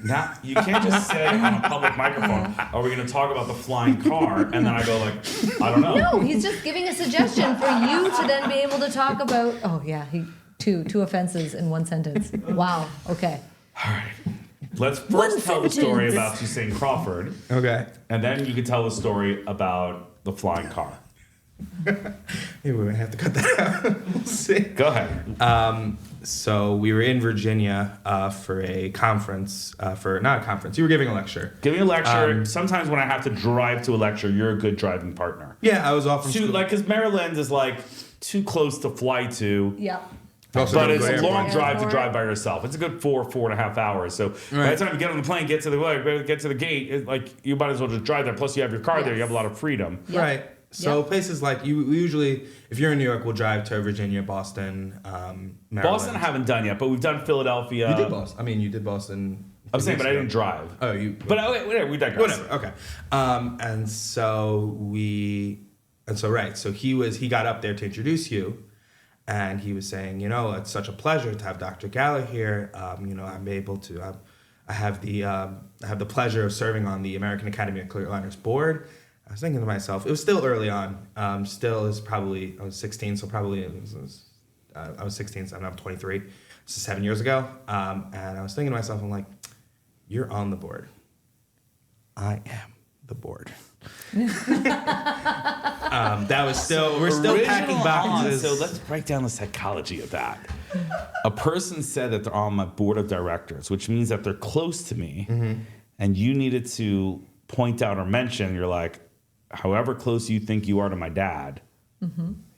Speaker 2: Now you can't just say on a public microphone, "Are we going to talk about the flying car?" And then I go like, "I don't know."
Speaker 4: No, he's just giving a suggestion for you to then be able to talk about. Oh yeah, two offenses in one sentence. Wow. Okay.
Speaker 2: All right. Let's first tell the story about Toussaint Crawford,
Speaker 1: Okay.
Speaker 2: and then you can tell the story about the flying car.
Speaker 1: Maybe we might have to cut that out. We'll see.
Speaker 2: Go ahead.
Speaker 1: So we were in Virginia for a conference, not a conference. You were giving a lecture.
Speaker 2: Give me a lecture. Sometimes when I have to drive to a lecture, you're a good driving partner.
Speaker 1: Yeah, I was off from school.
Speaker 2: Because Maryland is like too close to fly to.
Speaker 4: Yeah.
Speaker 1: Also
Speaker 2: But
Speaker 1: don't
Speaker 2: it's
Speaker 1: go
Speaker 2: a
Speaker 1: airport.
Speaker 2: long drive to
Speaker 4: Airport.
Speaker 2: drive by yourself. It's a good 4.5 hours. So by
Speaker 1: Right.
Speaker 2: the time you get on the plane, get to the gate, you might as well just drive there. Plus, you have your car there. You have a lot of freedom.
Speaker 4: Yep.
Speaker 1: Right. So
Speaker 4: Yep.
Speaker 1: places like we usually, if you're in New York, we'll drive to Virginia, Boston, Maryland.
Speaker 2: Boston, I haven't done yet, but we've done Philadelphia.
Speaker 1: You did Boston. I mean, you did Boston.
Speaker 2: I'm saying, but I didn't drive.
Speaker 1: Oh, you.
Speaker 2: But whatever, we digress.
Speaker 1: Whatever. Okay. So he got up there to introduce you, and he was saying, it's such a pleasure to have Dr. Galler here. I'm able to. I have the pleasure of serving on the American Academy of Clear Aligners board. I was thinking to myself, it was still early on. I was 16, so probably I was 16, so I'm 23. This is 7 years ago. And I was thinking to myself, I'm like, you're on the board. I am the board. That was we're still packing boxes.
Speaker 2: So let's break down the psychology of that. A person said that they're on my board of directors, which means that they're close to me, and you needed to point out or mention, you're like, however close you think you are to my dad,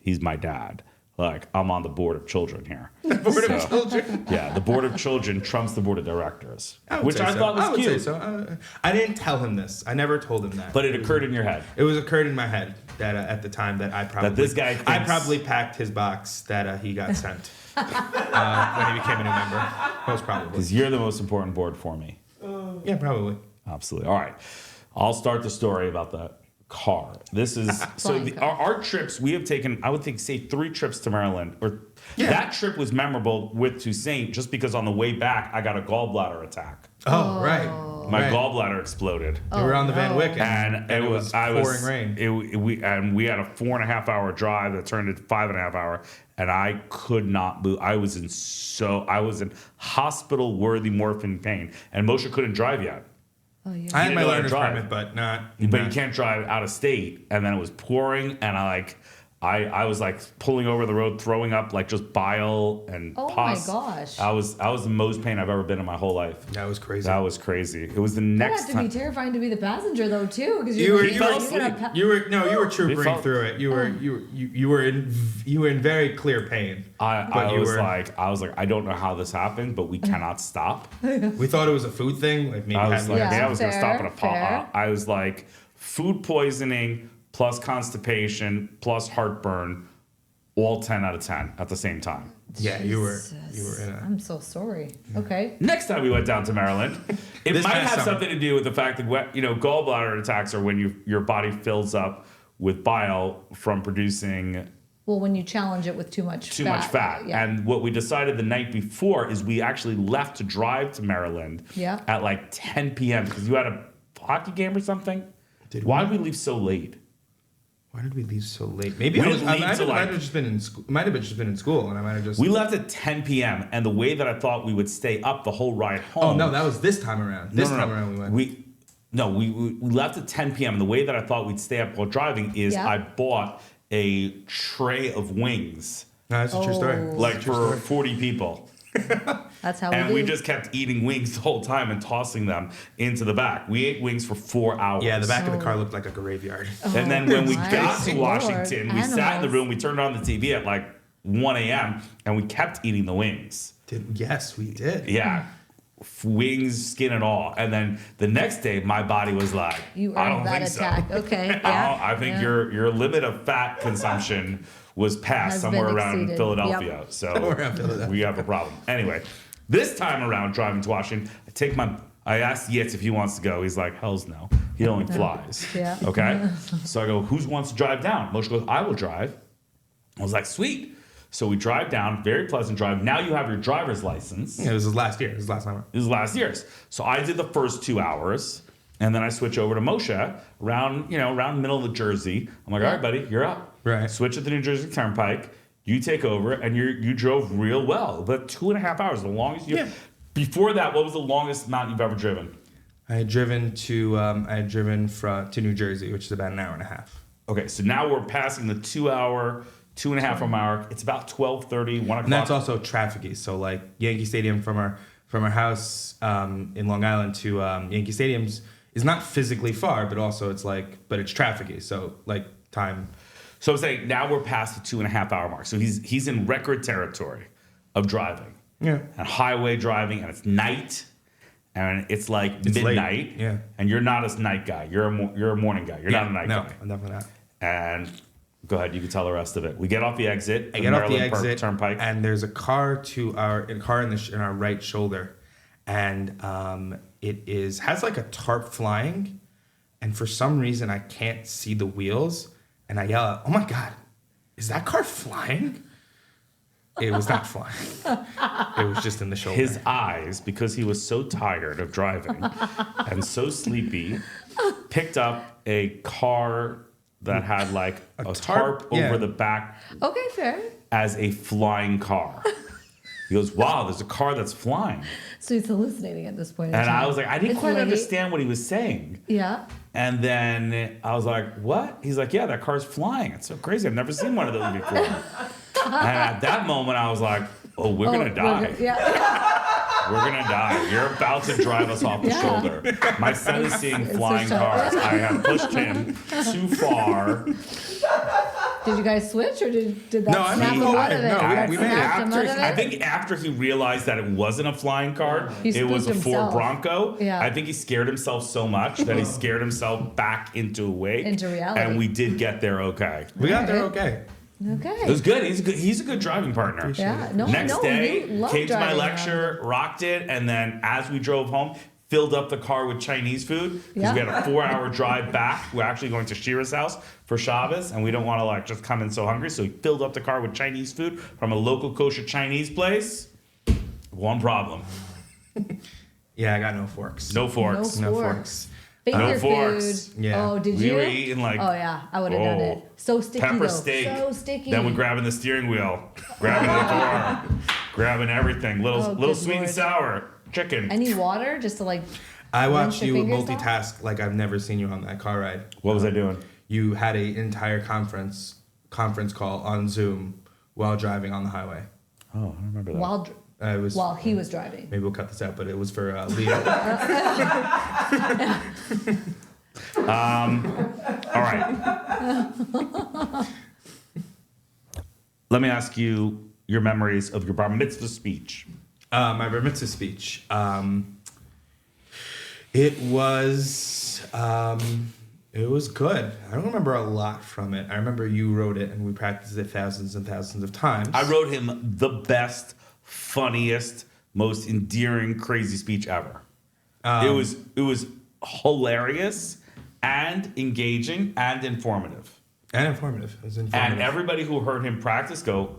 Speaker 2: he's my dad. Like, I'm on the board of children here.
Speaker 1: The board of children.
Speaker 2: Yeah, the board of children trumps the board of directors,
Speaker 1: I
Speaker 2: which I thought was cute.
Speaker 1: Say so. I didn't tell him this. I never told him that.
Speaker 2: But it occurred in your head.
Speaker 1: It was occurred in my head that at the time that
Speaker 2: this guy
Speaker 1: I
Speaker 2: thinks-
Speaker 1: probably packed his box that he got sent when he became a new member. Most probably.
Speaker 2: Because you're the most important board for me.
Speaker 1: Yeah, probably.
Speaker 2: Absolutely. All right. I'll start the story about the car. This is our trips. We have taken, I would think, say 3 trips to Maryland. That trip was memorable with Toussaint just because on the way back I got a gallbladder attack.
Speaker 1: Oh, right.
Speaker 2: My
Speaker 1: Right.
Speaker 2: gallbladder exploded.
Speaker 1: We were on the Van Wyck,
Speaker 2: And
Speaker 1: it was pouring rain.
Speaker 2: We had a 4.5 hour drive that turned into 5.5 hour, and I could not move. I was in hospital worthy morphine pain, and Moshe couldn't drive yet.
Speaker 4: Oh yeah.
Speaker 1: I had my
Speaker 2: didn't know how to
Speaker 1: learner's
Speaker 2: drive.
Speaker 1: permit, but not.
Speaker 2: But you can't drive out of state, and then it was pouring, and I was like pulling over the road, throwing up like just bile and
Speaker 4: Oh
Speaker 2: pus.
Speaker 4: my gosh.
Speaker 2: I was the most pain I've ever been in my whole life.
Speaker 1: That was crazy.
Speaker 2: That was crazy. It was the
Speaker 4: That
Speaker 2: next
Speaker 4: had to
Speaker 2: time.
Speaker 4: be terrifying to be the passenger though too, because
Speaker 1: You were
Speaker 2: You were
Speaker 1: troopering
Speaker 2: felt-
Speaker 1: through it. You were in very clear pain.
Speaker 2: I was like, I don't know how this happened, but we cannot stop.
Speaker 1: We thought it was a food thing. Like maybe
Speaker 2: I was like,
Speaker 4: Yeah,
Speaker 2: I was gonna stop at a
Speaker 4: fair.
Speaker 2: I was like, food poisoning plus constipation plus heartburn, all 10 out of 10 at the same time.
Speaker 1: yeah, you were
Speaker 4: Jesus.
Speaker 1: in a.
Speaker 4: I'm so sorry. Okay.
Speaker 2: Next time we went down to Maryland, it
Speaker 1: This
Speaker 2: might
Speaker 1: past
Speaker 2: have
Speaker 1: summer.
Speaker 2: something to do with the fact that gallbladder attacks are when your body fills up with bile from producing
Speaker 4: Well, when you challenge it with too much
Speaker 2: fat.
Speaker 4: Yeah.
Speaker 2: And what we decided the night before is we actually left to drive to Maryland
Speaker 4: Yeah.
Speaker 2: at like 10 p.m. because you had a hockey game or something. Why did we leave so late?
Speaker 1: Why did we leave so late? Maybe
Speaker 2: We
Speaker 1: I
Speaker 2: didn't leave
Speaker 1: might
Speaker 2: till,
Speaker 1: have
Speaker 2: like-
Speaker 1: just been in school. Might have just been in school, and I might have just.
Speaker 2: We left at 10 p.m. and the way that I thought we would stay up the whole ride home.
Speaker 1: Oh no, that was this time around. This time around we went.
Speaker 2: We left at 10 p.m. and the way that I thought we'd stay up while driving is
Speaker 4: Yeah.
Speaker 2: I bought a tray of wings,
Speaker 1: No, that's a true story.
Speaker 4: Oh.
Speaker 2: like for 40 people.
Speaker 4: That's how
Speaker 2: And
Speaker 4: we
Speaker 2: we
Speaker 4: do.
Speaker 2: just kept eating wings the whole time and tossing them into the back. We ate wings for 4 hours.
Speaker 1: Yeah, the back of the
Speaker 4: So-
Speaker 1: car looked like a graveyard.
Speaker 2: And then when we
Speaker 4: my
Speaker 2: got to
Speaker 4: Lord.
Speaker 2: Washington, we sat in the
Speaker 4: Animals.
Speaker 2: room, we turned on the TV at like 1 a.m. and we kept eating the wings.
Speaker 1: Yes, we did.
Speaker 2: Yeah. Wings, skin and all. And then the next day, my body was like,
Speaker 4: You
Speaker 2: I don't
Speaker 4: earned that
Speaker 2: think
Speaker 4: attack.
Speaker 2: so.
Speaker 4: Okay.
Speaker 2: I
Speaker 4: Yeah.
Speaker 2: don't- I think
Speaker 4: yeah.
Speaker 2: your limit of fat consumption was passed
Speaker 4: Has
Speaker 2: somewhere
Speaker 4: been
Speaker 2: around
Speaker 4: exceeded.
Speaker 2: Philadelphia.
Speaker 4: Yep.
Speaker 2: So
Speaker 1: Somewhere around Philadelphia.
Speaker 2: we have a problem. Anyway, this time around driving to Washington, I asked Yitz if he wants to go. He's like, hell's no. He only flies.
Speaker 4: Yeah.
Speaker 2: Okay? So I go, who wants to drive down? Moshe goes, I will drive. I was like, sweet. So we drive down, very pleasant drive. Now you have your driver's license.
Speaker 1: Yeah, it was his last year. It was his last summer.
Speaker 2: This is last year's. So I did the first 2 hours, and then I switch over to Moshe around middle of the Jersey. I'm like, all right, buddy, you're up.
Speaker 1: Right.
Speaker 2: Switch at the New Jersey Turnpike. You take over, and you drove real well. But 2.5 hours, the longest you.
Speaker 1: Yeah.
Speaker 2: Before that, what was the longest amount you've ever driven?
Speaker 1: I had driven to New Jersey, which is about an hour and a half.
Speaker 2: Okay, so now we're passing the 2 hour, 2.5 hour mark. It's about 12:30, 1 o'clock.
Speaker 1: And that's also trafficy. So like Yankee Stadium from our house in Long Island to Yankee Stadium's is not physically far, but also it's trafficy. So like time.
Speaker 2: So I'm saying now we're past the 2.5 hour mark. So he's in record territory of driving.
Speaker 1: Yeah.
Speaker 2: And highway driving, and it's night, and it's like
Speaker 1: It's late,
Speaker 2: midnight.
Speaker 1: yeah.
Speaker 2: And you're not a night guy. You're a morning guy. You're not a night
Speaker 1: no,
Speaker 2: guy.
Speaker 1: I'm definitely not.
Speaker 2: And go ahead, you can tell the rest of it. We get off the exit.
Speaker 1: I get off the
Speaker 2: Maryland
Speaker 1: exit,
Speaker 2: Turnpike.
Speaker 1: and there's a car in our right shoulder, and it has like a tarp flying, and for some reason I can't see the wheels, and I yell out, "Oh my god, is that car flying?" It was not flying. It was just in the shoulder.
Speaker 2: His eyes, because he was so tired of driving and so sleepy, picked up a car that had like a tarp
Speaker 1: yeah.
Speaker 2: over the back
Speaker 4: Okay, fair.
Speaker 2: as a flying car. He goes, wow, there's a car that's flying.
Speaker 4: So he's hallucinating at this point. in
Speaker 2: And I
Speaker 4: time.
Speaker 2: was like, I didn't
Speaker 4: It's
Speaker 2: quite
Speaker 4: late.
Speaker 2: understand what he was saying.
Speaker 4: Yeah.
Speaker 2: And then I was like, what? He's like, yeah, that car's flying. It's so crazy. I've never seen one of those before. And at that moment, I was like, oh, we're going to die.
Speaker 4: Yeah.
Speaker 2: We're going to die. You're about to drive us off the
Speaker 4: Yeah.
Speaker 2: shoulder. My son is seeing
Speaker 4: It's
Speaker 2: flying
Speaker 4: so
Speaker 2: cars. I have pushed him too far.
Speaker 4: Did you guys switch, or did that
Speaker 1: No, I
Speaker 4: snap
Speaker 1: mean,
Speaker 4: him
Speaker 1: no,
Speaker 4: out of it?
Speaker 1: no,
Speaker 4: That
Speaker 1: we made it
Speaker 4: snapped him out of
Speaker 2: I
Speaker 4: it?
Speaker 2: think after he realized that it wasn't a flying car,
Speaker 4: He
Speaker 2: it was a
Speaker 4: spooked
Speaker 2: Ford
Speaker 4: himself.
Speaker 2: Bronco.
Speaker 4: Yeah.
Speaker 2: I think he scared himself so much that he scared himself back into a wake.
Speaker 4: Into reality.
Speaker 2: And we did get there okay.
Speaker 1: We got there okay.
Speaker 4: Okay.
Speaker 2: It was good. He's a good driving partner.
Speaker 4: Yeah. No,
Speaker 2: Next
Speaker 4: no,
Speaker 2: day,
Speaker 4: you love
Speaker 2: came to my
Speaker 4: driving
Speaker 2: lecture, rocked it, and then as we drove home, filled up the car with Chinese food because
Speaker 4: Yeah.
Speaker 2: we had a 4-hour drive back. We're actually going to Shira's house for Shabbos, and we don't want to like just come in so hungry. So we filled up the car with Chinese food from a local kosher Chinese place. One problem:
Speaker 1: Yeah, I got no forks.
Speaker 2: no forks.
Speaker 1: No
Speaker 4: forks.
Speaker 1: forks.
Speaker 4: Finger
Speaker 2: No
Speaker 4: food.
Speaker 2: forks.
Speaker 1: Yeah.
Speaker 4: Oh, did
Speaker 2: We
Speaker 4: you?
Speaker 2: were eating like
Speaker 4: Oh yeah, I would have done it. So sticky
Speaker 2: pepper
Speaker 4: though.
Speaker 2: steak.
Speaker 4: So sticky.
Speaker 2: Then we're grabbing the steering wheel, grabbing the door, grabbing everything. Little
Speaker 4: Oh,
Speaker 2: little
Speaker 4: good
Speaker 2: sweet and
Speaker 4: Lord.
Speaker 2: sour chicken.
Speaker 4: Any water just to like.
Speaker 1: I watched
Speaker 4: rinse
Speaker 1: you
Speaker 4: your fingers off?
Speaker 1: multitask like I've never seen you on that car ride.
Speaker 2: What was I doing?
Speaker 1: You had an entire conference call on Zoom while driving on the highway.
Speaker 2: Oh, I don't remember that.
Speaker 1: It was
Speaker 4: While he was driving.
Speaker 1: Maybe we'll cut this out, but it was for Leo.
Speaker 2: All right. Let me ask you your memories of your bar mitzvah speech.
Speaker 1: My bar mitzvah speech. It was good. I don't remember a lot from it. I remember you wrote it, and we practiced it thousands and thousands of times.
Speaker 2: I wrote him the best, funniest, most endearing, crazy speech ever. It was hilarious and engaging and informative.
Speaker 1: And informative. It was informative.
Speaker 2: And everybody who heard him practice go,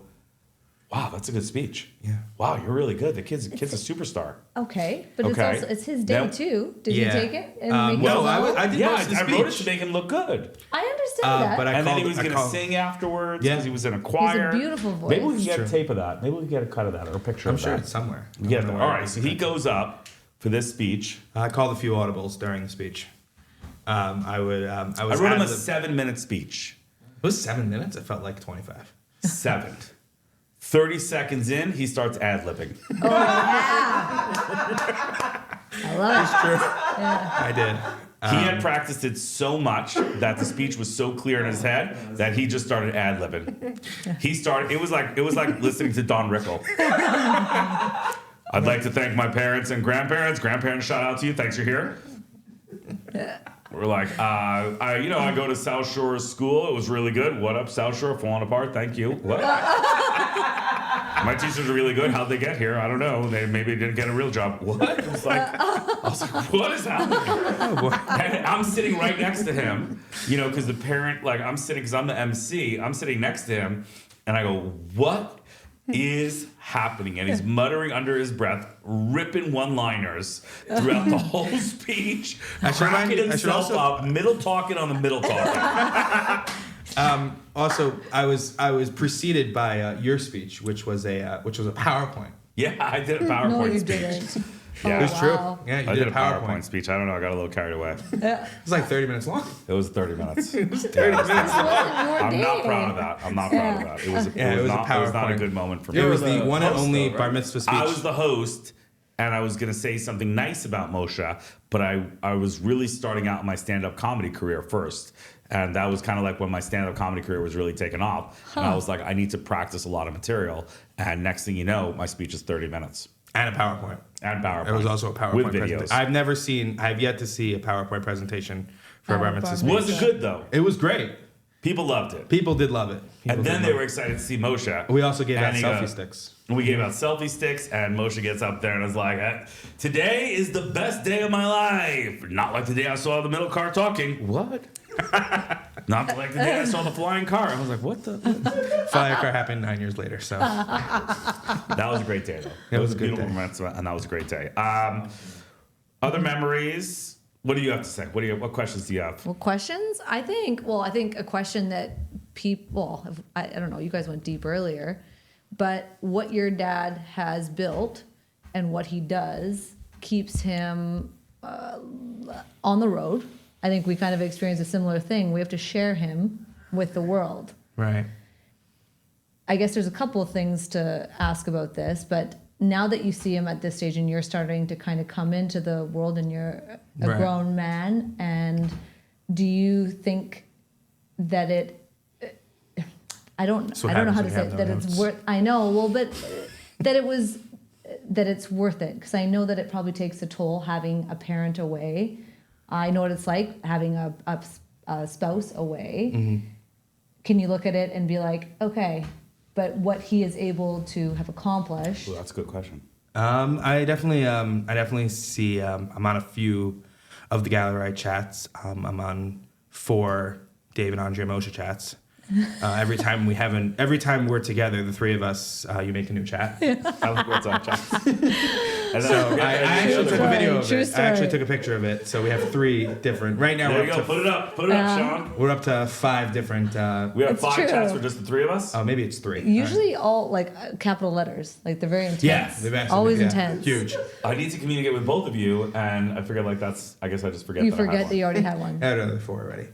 Speaker 2: wow, that's a good speech.
Speaker 1: Yeah.
Speaker 2: Wow, you're really good. The kid's a superstar.
Speaker 4: Okay, but
Speaker 2: Okay.
Speaker 4: it's his day
Speaker 2: Now-
Speaker 4: too. Did
Speaker 1: Yeah.
Speaker 4: you take it and make
Speaker 1: No,
Speaker 4: it
Speaker 1: I did
Speaker 2: Yeah,
Speaker 1: most of the
Speaker 2: I
Speaker 1: speech.
Speaker 2: wrote it to make him look good.
Speaker 4: I understand that.
Speaker 1: but I
Speaker 2: And then he
Speaker 1: called-
Speaker 2: was
Speaker 1: I
Speaker 2: going to
Speaker 1: called-
Speaker 2: sing afterwards
Speaker 1: Yeah.
Speaker 2: because he was in a choir.
Speaker 4: beautiful voice.
Speaker 2: Maybe we can get a
Speaker 1: It's
Speaker 2: tape of that. Maybe we can get a cut of that or a picture
Speaker 1: I'm
Speaker 2: of
Speaker 1: sure
Speaker 2: that.
Speaker 1: it's somewhere.
Speaker 2: We get
Speaker 1: I don't
Speaker 2: there.
Speaker 1: know
Speaker 2: All
Speaker 1: where
Speaker 2: right,
Speaker 1: it
Speaker 2: so
Speaker 1: is.
Speaker 2: he goes up for this speech.
Speaker 1: I called a few audibles during the speech. I wrote
Speaker 2: him a 7-minute speech.
Speaker 1: It was 7 minutes. It felt like 25.
Speaker 2: 7. 30 seconds in, he starts ad-libbing.
Speaker 4: I love it.
Speaker 1: True. I did.
Speaker 2: He had practiced it so much that the speech was so clear in his head that he just started ad-libbing. It was like listening to Don Rickle. I'd like to thank my parents and grandparents. Grandparents, shout out to you. Thanks you're here. We're like, I go to South Shore School. It was really good. What up, South Shore? Falling apart. Thank you. What? My teachers are really good. How'd they get here? I don't know. They maybe didn't get a real job. What? I was like, what is happening? And I'm sitting right next to him, because the parent, because I'm the MC. I'm sitting next to him, and I go, what is happening? And he's muttering under his breath, ripping one-liners throughout the whole speech, cracking himself up, middle talking on the middle talking.
Speaker 1: Also, I was preceded by your speech, which was a PowerPoint.
Speaker 2: Yeah, I did a PowerPoint
Speaker 4: No, you
Speaker 2: speech.
Speaker 4: didn't.
Speaker 2: Yeah.
Speaker 1: It was true.
Speaker 4: Wow.
Speaker 1: Yeah, you
Speaker 2: I
Speaker 1: did
Speaker 2: did
Speaker 1: a PowerPoint.
Speaker 2: speech. I don't know. I got a little carried away.
Speaker 1: It was like 30 minutes long.
Speaker 2: It was 30 minutes.
Speaker 1: It was 30 minutes long.
Speaker 2: I'm not proud of that. I'm not proud of that. It was
Speaker 1: Yeah, it was a
Speaker 2: not a
Speaker 1: PowerPoint.
Speaker 2: good moment for me.
Speaker 1: It was
Speaker 5: were
Speaker 1: the
Speaker 5: the
Speaker 1: one and
Speaker 5: host,
Speaker 1: only
Speaker 5: though, right?
Speaker 1: bar mitzvah speech.
Speaker 2: I was the host, and I was going to say something nice about Moshe, but I was really starting out my stand-up comedy career first. And that was kind of like when my stand-up comedy career was really taking off. And I was like, I need to practice a lot of material. And next thing you know, my speech is 30 minutes.
Speaker 1: And a PowerPoint.
Speaker 2: And PowerPoint.
Speaker 1: It was also a PowerPoint
Speaker 2: with
Speaker 1: presentation.
Speaker 2: videos.
Speaker 1: I've yet to see a PowerPoint presentation for a bar mitzvah speech.
Speaker 2: Was it good, though?
Speaker 1: It was great.
Speaker 2: People loved it.
Speaker 1: People did love it.
Speaker 2: And then they were excited to see Moshe.
Speaker 1: We also gave out
Speaker 2: And he
Speaker 1: selfie
Speaker 2: goes-
Speaker 1: sticks.
Speaker 2: We gave out selfie sticks, and Moshe gets up there and is like, today is the best day of my life. Not like the day I saw the middle car talking. What? Not like the day I saw the flying car. I was like, what the?
Speaker 1: Fire car happened 9 years later. So
Speaker 2: That was a great day, though.
Speaker 1: It was a good
Speaker 2: beautiful
Speaker 1: day.
Speaker 2: mitzvah, and that was a great day. Other memories? What do you have to say? What questions do you have?
Speaker 4: Well, questions? I think a question that people, I don't know, you guys went deep earlier, but what your dad has built and what he does keeps him on the road. I think we kind of experience a similar thing. We have to share him with the world.
Speaker 1: right.
Speaker 4: I guess there's a couple of things to ask about this, but now that you see him at this stage and you're starting to kind of come into the world and you're a
Speaker 1: Right.
Speaker 4: grown man, and do you think that I don't
Speaker 1: what
Speaker 4: know how
Speaker 1: happens
Speaker 4: to
Speaker 1: when
Speaker 4: say
Speaker 1: you
Speaker 4: it,
Speaker 1: have
Speaker 4: that
Speaker 1: no
Speaker 4: it's
Speaker 1: notes.
Speaker 4: worth, I know, well, but that it's worth it, because I know that it probably takes a toll having a parent away. I know what it's like having a spouse away.
Speaker 1: Mm-hmm.
Speaker 4: Can you look at it and be like, okay, but what he is able to have accomplished?
Speaker 2: Ooh, that's a good question.
Speaker 1: I definitely see. I'm on a few of the Gallerite chats. I'm on 4 Dave and Andre Moshe chats. Every time we're together, the three of us, you make a new chat.
Speaker 2: I like what's up, Chuck.
Speaker 1: So I actually took a video of
Speaker 4: True
Speaker 1: it. I actually
Speaker 4: story.
Speaker 1: took a picture of it. So we have 3 different. Right now
Speaker 2: There you
Speaker 1: we're
Speaker 2: go.
Speaker 1: up
Speaker 2: Put it up. Put it up, Sean.
Speaker 1: we're up to 5 different.
Speaker 2: We have
Speaker 4: It's
Speaker 2: 5
Speaker 4: true.
Speaker 2: chats for just the 3 of us.
Speaker 1: Oh, maybe it's 3.
Speaker 4: Usually all like capital letters, like they're very intense.
Speaker 1: Yeah, they've actually
Speaker 4: always
Speaker 1: yeah,
Speaker 4: intense.
Speaker 1: huge.
Speaker 2: I need to communicate with both of you, and I figured I guess I just forget
Speaker 4: You
Speaker 2: that I have
Speaker 4: forget
Speaker 2: one.
Speaker 4: that you already had one.
Speaker 1: I had another 4 already.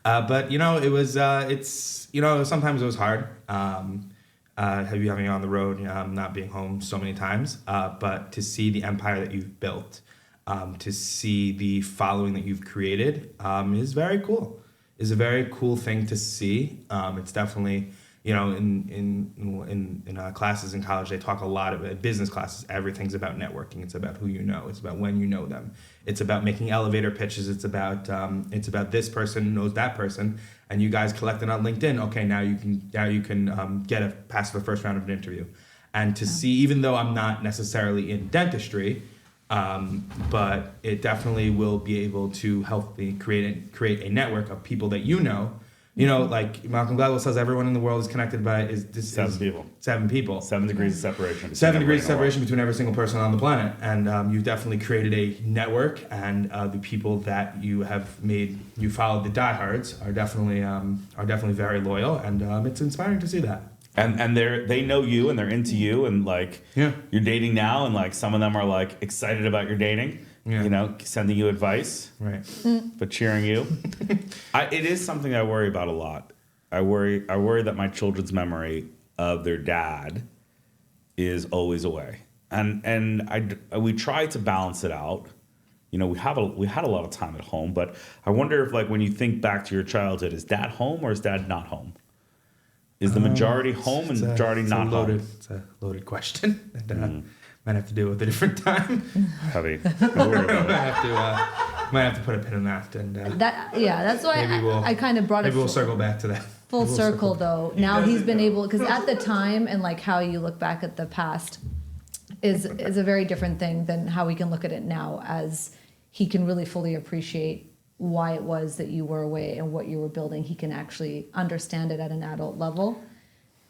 Speaker 1: But it was it it's, sometimes it was hard. Having you on the road, not being home so many times, but to see the empire that you've built, to see the following that you've created, is very cool. Is a very cool thing to see. It's definitely, in classes in college, they talk a lot about business classes. Everything's about networking. It's about who you know. It's about when you know them. It's about making elevator pitches. It's about this person knows that person, and you guys collected on LinkedIn. Okay, now you can get past the first round of an interview, and to see, even though I'm not necessarily in dentistry, but it definitely will be able to help me create a network of people that you know. Like Malcolm Gladwell says, everyone in the world is connected by
Speaker 2: seven people.
Speaker 1: 7 people.
Speaker 2: 7 degrees of separation.
Speaker 1: 7 degrees of separation between every single person on the planet, and you've definitely created a network. And the people that you have made, you followed the diehards, are definitely very loyal, and it's inspiring to see that.
Speaker 2: And they know you and they're into you, and
Speaker 1: Yeah.
Speaker 2: you're dating now, and some of them are excited about your dating.
Speaker 1: Yeah.
Speaker 2: Sending you advice,
Speaker 1: Right.
Speaker 2: but cheering you. It is something I worry about a lot. I worry that my children's memory of their dad is always away, and we try to balance it out. We had a lot of time at home, but I wonder if when you think back to your childhood, is dad home or is dad not home? Is the majority home and majority not home?
Speaker 1: It's a loaded question. And, might have to do it with a different time.
Speaker 2: Heavy. Don't worry about it.
Speaker 1: Might have to put a pin in that. And
Speaker 4: that's why I kind of brought it.
Speaker 1: Maybe we'll circle back to that.
Speaker 4: Full circle though. Now he's been able, because at the time and how you look back at the past is a very different thing than how we can look at it now, as he can really fully appreciate why it was that you were away and what you were building. He can actually understand it at an adult level.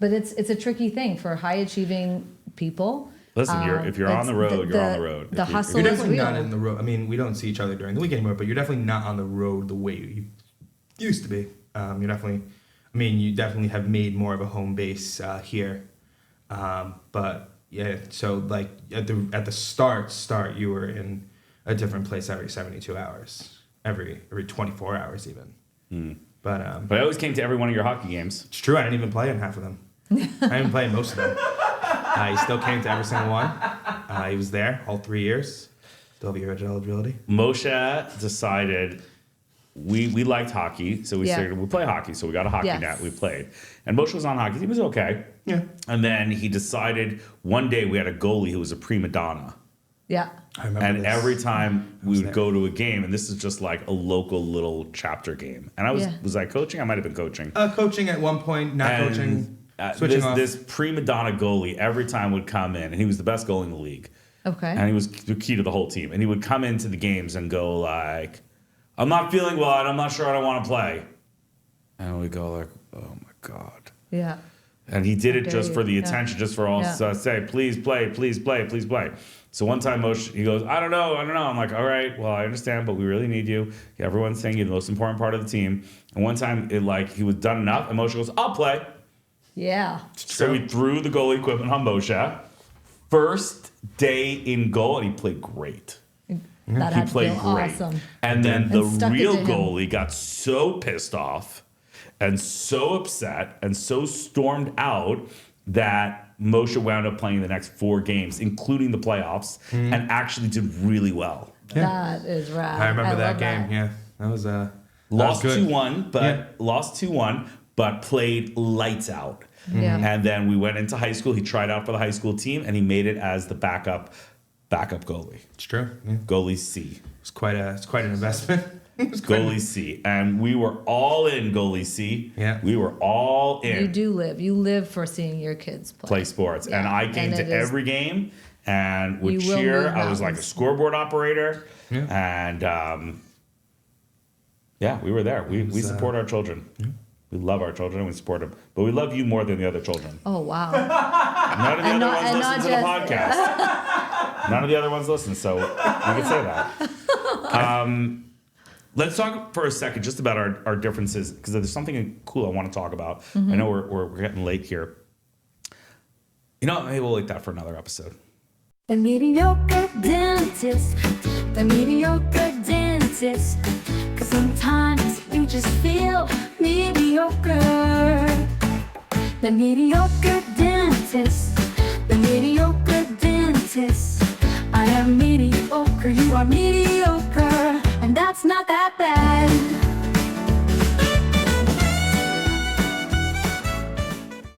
Speaker 4: But it's a tricky thing for high achieving people.
Speaker 2: Listen, if you're on the road, you're on the road.
Speaker 4: The hustle
Speaker 1: you're
Speaker 4: is
Speaker 1: definitely
Speaker 4: real.
Speaker 1: not in the road. I mean, we don't see each other during the week anymore, but you're definitely not on the road the way you used to be. You definitely have made more of a home base here. But yeah, so at the start, you were in a different place every 72 hours, every 24 hours even. But
Speaker 2: I always came to every one of your hockey games.
Speaker 1: It's true. I didn't even play in half of them. I didn't even play in most of them. He still came to every single one. He was there all 3 years. Still have your eligibility.
Speaker 2: Moshe decided we liked hockey, so we figured we'd play hockey. So we got a hockey net. We played. And Moshe was on hockey. He was okay.
Speaker 1: Yeah.
Speaker 2: And then he decided one day we had a goalie who was a prima donna.
Speaker 4: Yeah.
Speaker 1: I remember
Speaker 2: And
Speaker 1: this.
Speaker 2: every time we would go to a game, and this is just a local little chapter game. And was I coaching? I might have been coaching.
Speaker 1: Coaching at one point, not coaching. Switching off.
Speaker 2: This prima donna goalie every time would come in, and he was the best goalie in the league.
Speaker 4: Okay.
Speaker 2: And he was the key to the whole team. And he would come into the games and go I'm not feeling well, and I'm not sure I don't want to play. And we go oh my God.
Speaker 4: Yeah.
Speaker 2: And he did it
Speaker 4: dare
Speaker 2: just
Speaker 4: you.
Speaker 2: for the attention, just for all to say, please play, please play, please play. So one time Moshe, he goes, I don't know. I'm like, all right, well, I understand, but we really need you. Everyone's saying you're the most important part of the team. And one time he was done enough, and Moshe goes, I'll play.
Speaker 4: Yeah.
Speaker 2: So we threw the goalie equipment on Moshe. First day in goal, and he played great.
Speaker 4: That had to feel awesome.
Speaker 2: And then the
Speaker 4: stuck it
Speaker 2: real
Speaker 4: to him.
Speaker 2: goalie got so pissed off and so upset and so stormed out that Moshe wound up playing the next 4 games, including the playoffs, and actually did really well.
Speaker 1: Yeah.
Speaker 4: That is rad.
Speaker 1: I remember that
Speaker 4: love
Speaker 1: game. Yeah, that was
Speaker 2: Lost
Speaker 1: good.
Speaker 2: 2-1, but played lights out.
Speaker 4: Yeah.
Speaker 2: And then we went into high school. He tried out for the high school team, and he made it as the backup goalie.
Speaker 1: It's true. Yeah.
Speaker 2: Goalie C.
Speaker 1: It's quite an investment.
Speaker 2: Goalie C. And we were all in goalie C.
Speaker 1: Yeah.
Speaker 2: We were all in.
Speaker 4: You live for seeing your kids
Speaker 2: play sports.
Speaker 4: Yeah.
Speaker 2: And I came
Speaker 4: And
Speaker 2: to
Speaker 4: it is-
Speaker 2: every game and would
Speaker 4: You will
Speaker 2: cheer.
Speaker 4: move
Speaker 2: I was like a
Speaker 4: mountains.
Speaker 2: scoreboard operator.
Speaker 1: Yeah.
Speaker 2: And we were there. We support our children. We love our children and we support them. But we love you more than the other children.
Speaker 4: Oh, wow.
Speaker 2: None of the
Speaker 4: And
Speaker 2: other
Speaker 4: not-
Speaker 2: ones
Speaker 4: and
Speaker 2: listen
Speaker 4: not
Speaker 2: to the podcast. None of the other ones listen, so we can say that. Let's talk for a second just about our differences, because there's something cool I want to talk about. I know we're getting late here. Maybe we'll like that for another episode.
Speaker 3: The mediocre dentist. The mediocre dentist. dentist. 'Cause sometimes you just feel mediocre. The mediocre dentist, the mediocre dentist. I am mediocre, you are mediocre, and that's not that bad.